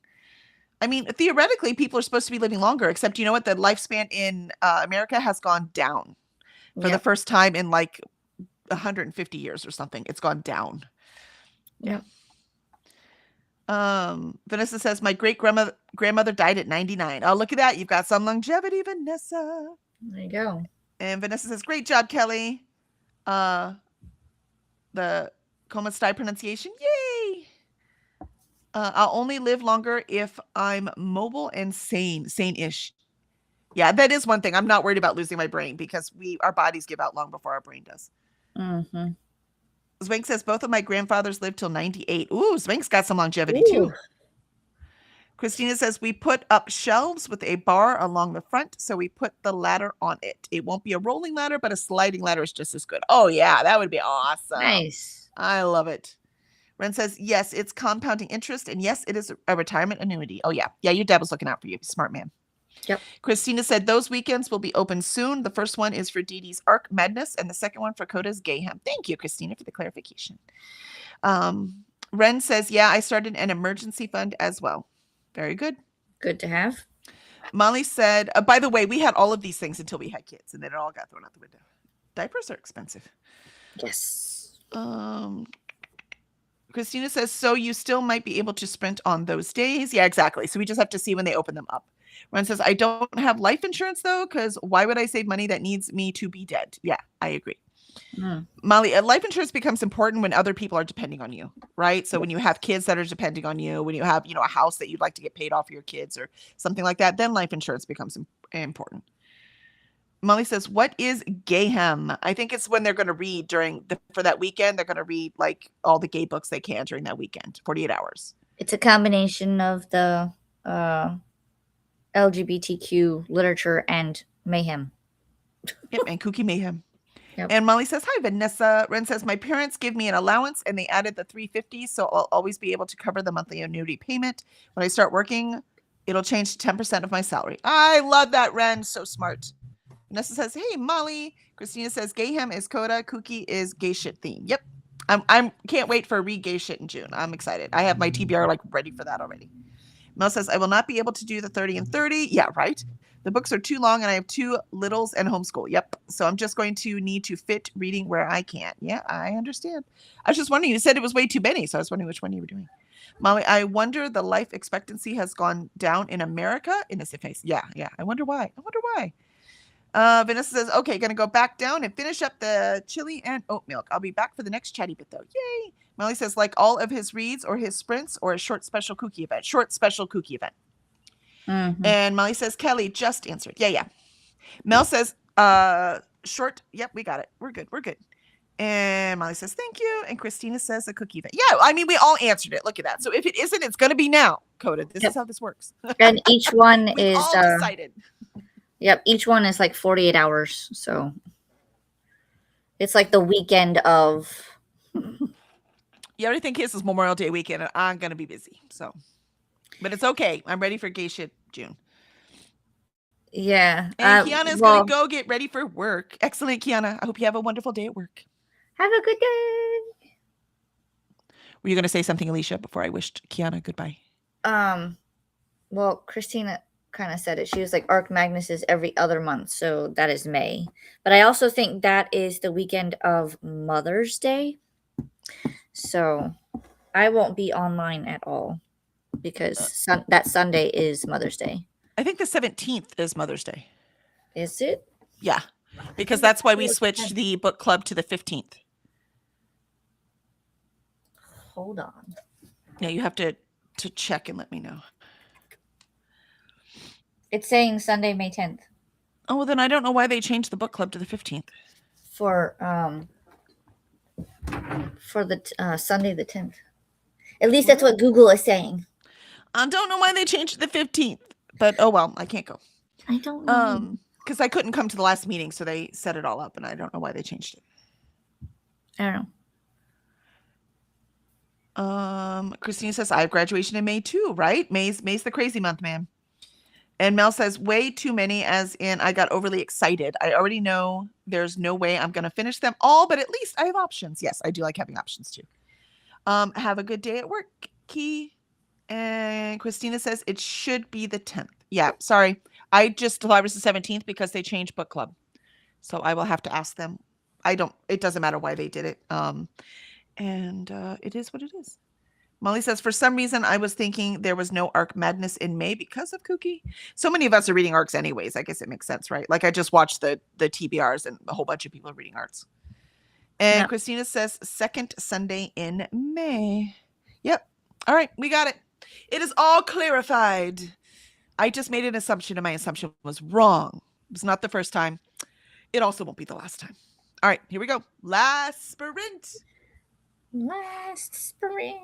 I mean, theoretically, people are supposed to be living longer, except you know what? The lifespan in America has gone down for the first time in like 150 years or something. It's gone down. Yeah. Vanessa says, my great grandmother died at 99. Oh, look at that. You've got some longevity, Vanessa. There you go. And Vanessa says, great job, Kelly. The Komastai pronunciation. Yay. I'll only live longer if I'm mobile and sane-ish. Yeah, that is one thing. I'm not worried about losing my brain because our bodies give out long before our brain does. Mm-hmm. Zwank says both of my grandfathers lived till 98. Ooh, Zwank's got some longevity too. Christina says we put up shelves with a bar along the front, so we put the ladder on it. It won't be a rolling ladder, but a sliding ladder is just as good. Oh yeah, that would be awesome. Nice. I love it. Ren says, yes, it's compounding interest, and yes, it is a retirement annuity. Oh, yeah. Yeah, your dad was looking out for you. Smart man. Yep. Christina said those weekends will be open soon. The first one is for Dee Dee's Arc Madness, and the second one for Coda's Gayhem. Thank you, Christina, for the clarification. Ren says, yeah, I started an emergency fund as well. Very good. Good to have. Molly said, by the way, we had all of these things until we had kids, and then it all got thrown out the window. Diapers are expensive. Yes. Christina says, so you still might be able to sprint on those days. Yeah, exactly. So we just have to see when they open them up. Ron says, I don't have life insurance though, because why would I save money that needs me to be dead? Yeah, I agree. Molly, life insurance becomes important when other people are depending on you, right? So when you have kids that are depending on you, when you have, a house that you'd like to get paid off for your kids or something like that, then life insurance becomes important. Molly says, what is Gayhem? I think it's when they're going to read for that weekend. They're going to read like all the gay books they can during that weekend, 48 hours. It's a combination of the LGBTQ literature and mayhem. Yep, and Kooky Mayhem. Yep. And Molly says, hi, Vanessa. Ren says, my parents give me an allowance and they added the $350, so I'll always be able to cover the monthly annuity payment. When I start working, it'll change to 10% of my salary. I love that, Ren. So smart. Vanessa says, hey, Molly. Christina says, Gayhem is Coda. Kooky is gay shit theme. Yep. I'm can't wait for read gay shit in June. I'm excited. I have my TBR like ready for that already. Mel says I will not be able to do the 30 and 30. Yeah, right. The books are too long and I have 2 littles and homeschool. Yep. So I'm just going to need to fit reading where I can. Yeah, I understand. I was just wondering, you said it was way too many, so I was wondering which one you were doing. Molly, I wonder the life expectancy has gone down in America. Innocent face. Yeah, yeah. I wonder why. I wonder why. Vanessa says, okay, gonna go back down and finish up the chili and oat milk. I'll be back for the next chatty bit though. Yay. Molly says, like all of his reads or his sprints or a short special kooky event. Short special kooky event. Mhm. And Molly says, Kelly just answered. Yeah, yeah. Mel says, short. Yep, we got it. We're good. We're good. And Molly says, thank you. And Christina says a cookie event. Yeah, I mean, we all answered it. Look at that. So if it isn't, it's going to be now, Coda. This Yep. is how this works. And each one We've is all decided. yep, each one is like 48 hours. So it's like the weekend of Yeah, I think his is Memorial Day weekend, and I'm going to be busy. So, but it's okay. I'm ready for gay shit June. yeah. And Kiana's going to go get ready for work. Excellent, Kiana. I hope you have a wonderful day at work. Have a good day. Were you going to say something, Alicia, before I wished Kiana goodbye? Well, Christina kind of said it. She was like, Arc Magnus is every other month, so that is May. But I also think that is the weekend of Mother's Day. So I won't be online at all because that Sunday is Mother's Day. I think the 17th is Mother's Day. Is it? Yeah, because that's why we switched the book club to the 15th. Hold on. Yeah, you have to check and let me know. It's saying Sunday, May 10th. Oh, well, then I don't know why they changed the book club to the 15th. For the Sunday the 10th. At least that's what Google is saying. I don't know why they changed it to the 15th, but oh well, I can't go. I don't know. Because I couldn't come to the last meeting, so they set it all up, and I don't know why they changed it. I don't know. Christina says I have graduation in May too, right? May's the crazy month, man. And Mel says way too many, as in I got overly excited. I already know there's no way I'm gonna finish them all, but at least I have options. Yes, I do like having options too. Have a good day at work, Key. And Christina says it should be the 10th. Yeah, sorry. I just thought it was the 17th because they changed book club. So I will have to ask them. It doesn't matter why they did it. And it is what it is. Molly says, for some reason, I was thinking there was no Arc Madness in May because of Kooky. So many of us are reading ARCs anyways. I guess it makes sense, right? Like I just watched the TBRs and a whole bunch of people are reading ARCs. And yeah. Christina says second Sunday in May. Yep. All right. We got it. It is all clarified. I just made an assumption and my assumption was wrong. It was not the first time. It also won't be the last time. All right. Here we go. Last sprint. Last sprint.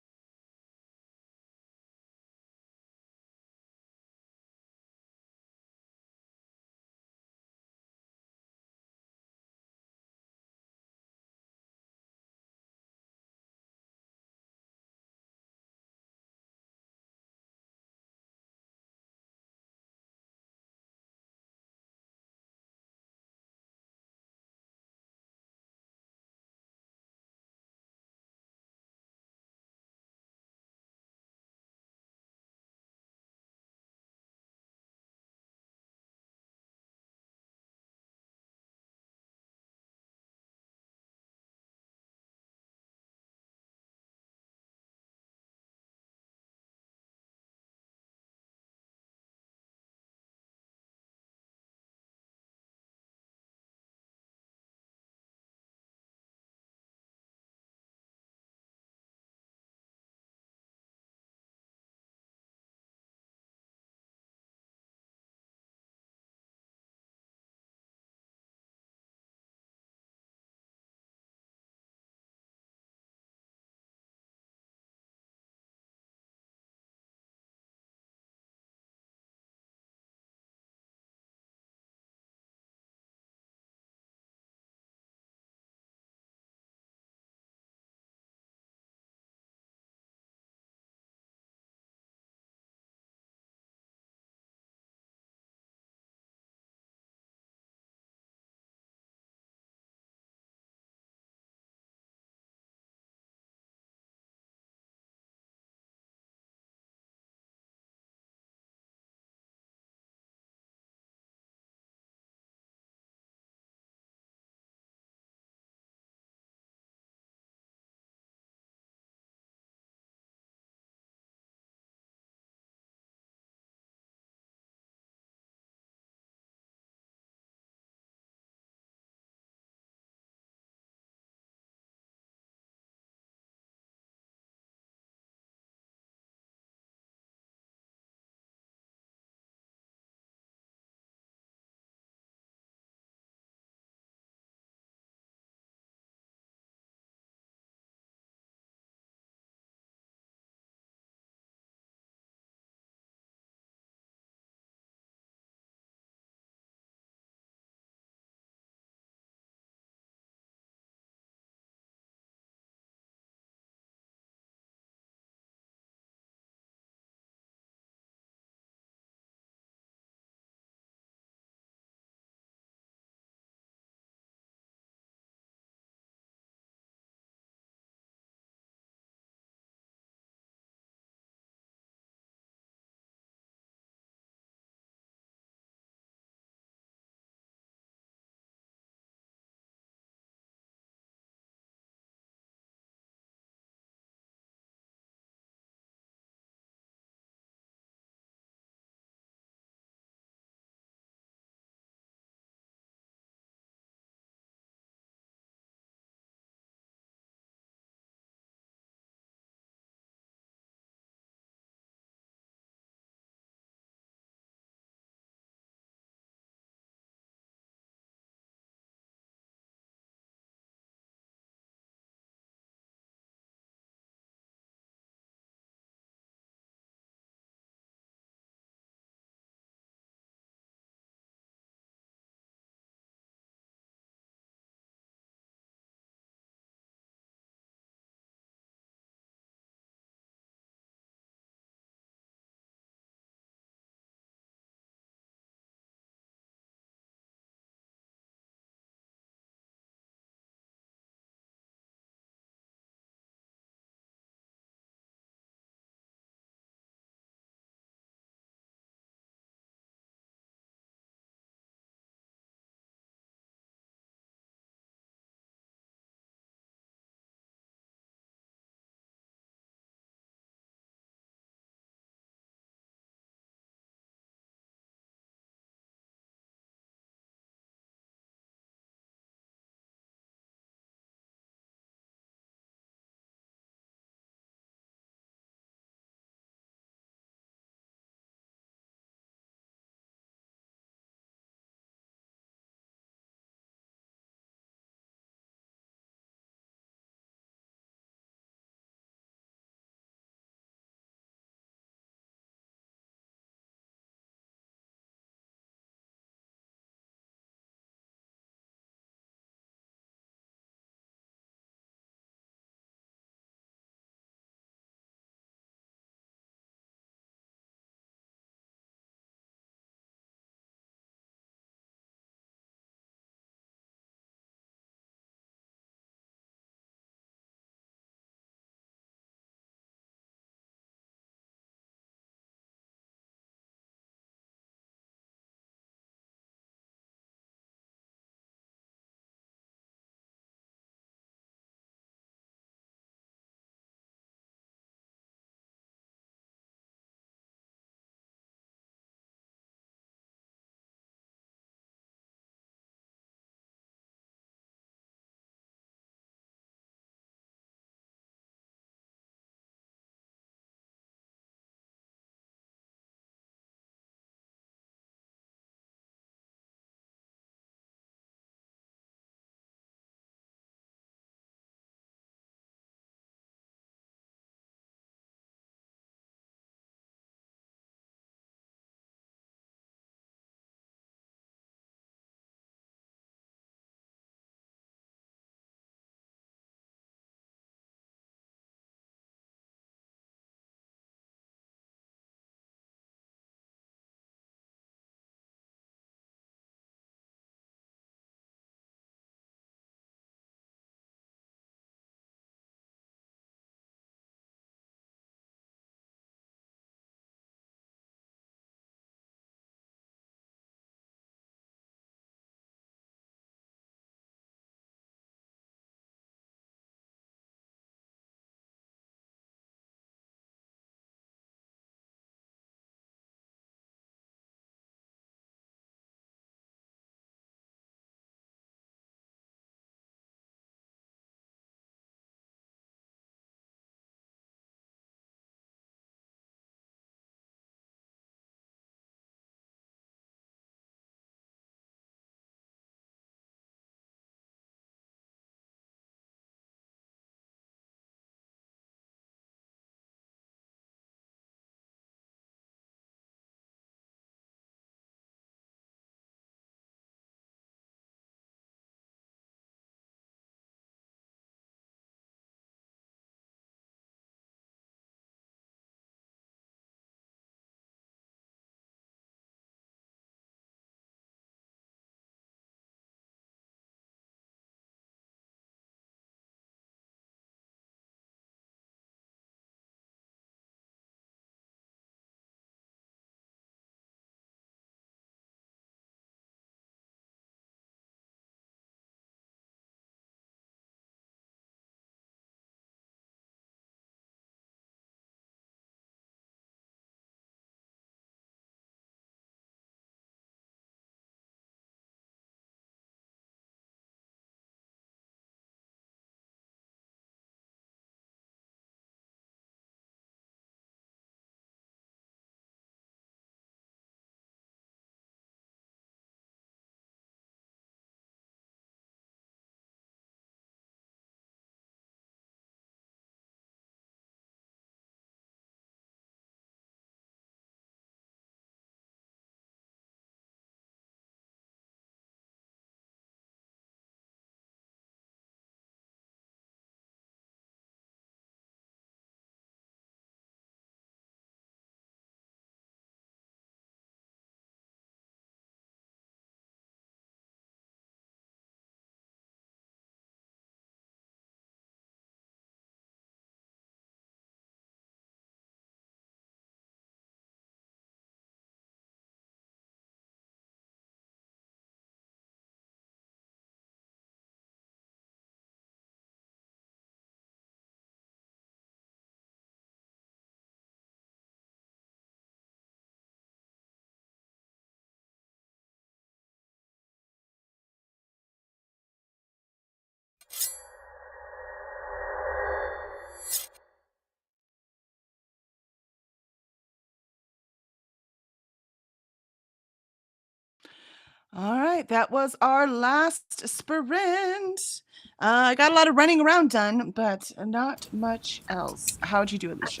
All right, that was our last sprint. I got a lot of running around done, but not much else. How'd you do, Alicia?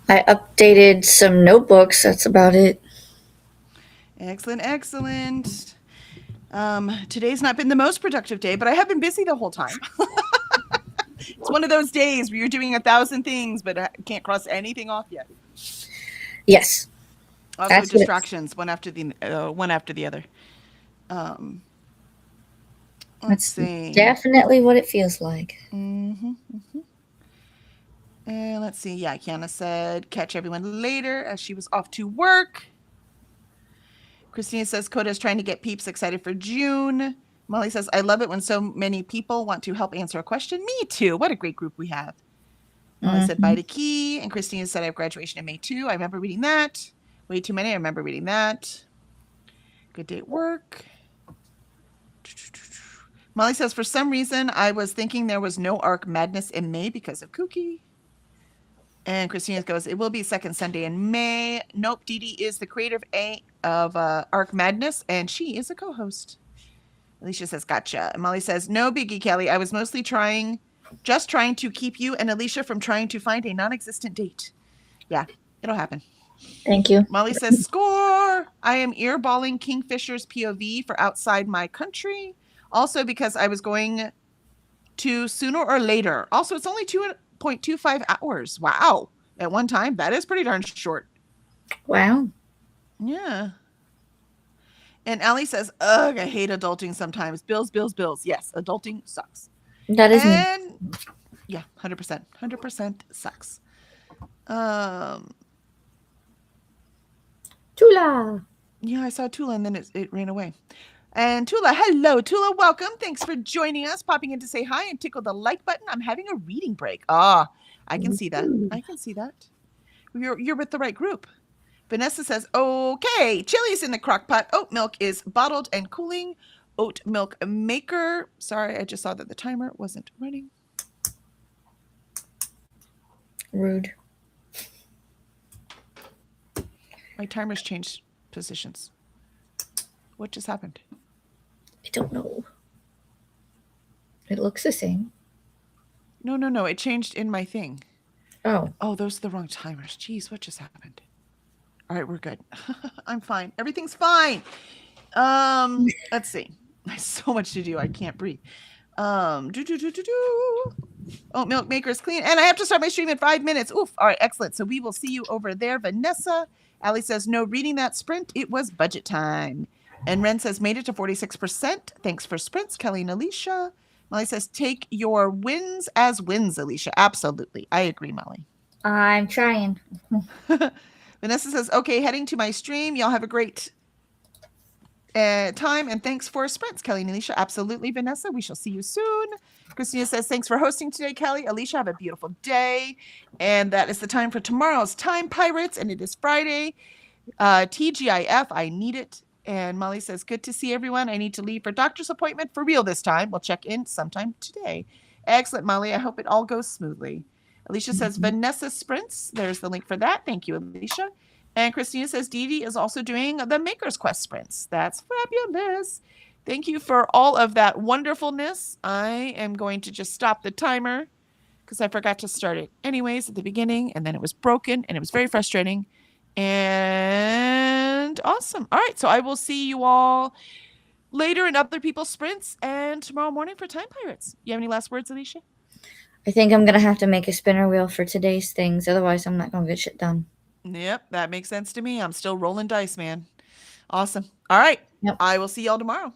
I updated some notebooks. That's about it. Excellent, excellent. Today's not been the most productive day, but I have been busy the whole time. It's one of those days where you're doing 1,000 things, but can't cross anything off yet. Yes. Also, That's what- distractions, one after the other. Let's see. Definitely what it feels like. And let's see. Yeah, Kiana said catch everyone later as she was off to work. Christina says Coda's trying to get peeps excited for June. Molly says, I love it when so many people want to help answer a question. Me too. What a great group we have. Molly said bye to Key. And Christina said I have graduation in May too. I remember reading that. Way too many. I remember reading that. Good day at work. Molly says, for some reason, I was thinking there was no Arc Madness in May because of Kooky. And Christina goes, it will be second Sunday in May. Nope, Dee Dee is the creator of Arc Madness, and she is a co-host. Alicia says, gotcha. And Molly says, no biggie, Kelly. I was mostly just trying to keep you and Alicia from trying to find a non-existent date. Yeah, it'll happen. Thank you. Molly says, score! I am earballing Kingfisher's POV for Outside My Country. Also because I was going to sooner or later. Also, it's only 2.25 hours. Wow. At one time, that is pretty darn short. Wow. Yeah. And Allie says, ugh, I hate adulting sometimes. Bills. Yes, adulting sucks. That is me. Yeah, 100%. 100% sucks. Tula. Yeah, I saw Tula and then it ran away. And Tula, hello, Tula, welcome. Thanks for joining us, popping in to say hi and tickle the like button. I'm having a reading break. I can see that. I can see that. You're with the right group. Vanessa says, okay, chili's in the crock pot. Oat milk is bottled and cooling. Oat milk maker. Sorry, I just saw that the timer wasn't running. Rude. My timer's changed positions. What just happened? I don't know. It looks the same. No. It changed in my thing. Oh, those are the wrong timers. Jeez, what just happened? All right, we're good. I'm fine. Everything's fine. Let's see. There's so much to do. I can't breathe. Oat milk maker is clean. And I have to start my stream in 5 minutes. Oof. All right, excellent. So we will see you over there. Vanessa. Allie says, no reading that sprint. It was budget time. And Ren says, made it to 46%. Thanks for sprints, Kelly and Alicia. Molly says, take your wins as wins, Alicia. Absolutely. I agree, Molly. I'm trying. Vanessa says, okay, heading to my stream. Y'all have a great time. And thanks for sprints, Kelly and Alicia. Absolutely, Vanessa. We shall see you soon. Christina says, thanks for hosting today, Kelly. Alicia, have a beautiful day. And that is the time for tomorrow's Time Pirates. And it is Friday. TGIF, I need it. And Molly says, good to see everyone. I need to leave for doctor's appointment for real this time. We'll check in sometime today. Excellent, Molly. I hope it all goes smoothly. Alicia says, Vanessa sprints. There's the link for that. Thank you, Alicia. And Christina says, Dee Dee is also doing the Maker's Quest sprints. That's fabulous. Thank you for all of that wonderfulness. I am going to just stop the timer because I forgot to start it anyways at the beginning, and then it was broken, and it was very frustrating. And awesome. All right, so I will see you all later in other people's sprints and tomorrow morning for Time Pirates. You have any last words, Alicia? I think I'm going to have to make a spinner wheel for today's things. Otherwise, I'm not going to get shit done. Yep, that makes sense to me. I'm still rolling dice, man. Awesome. All right. Yep. I will see y'all tomorrow.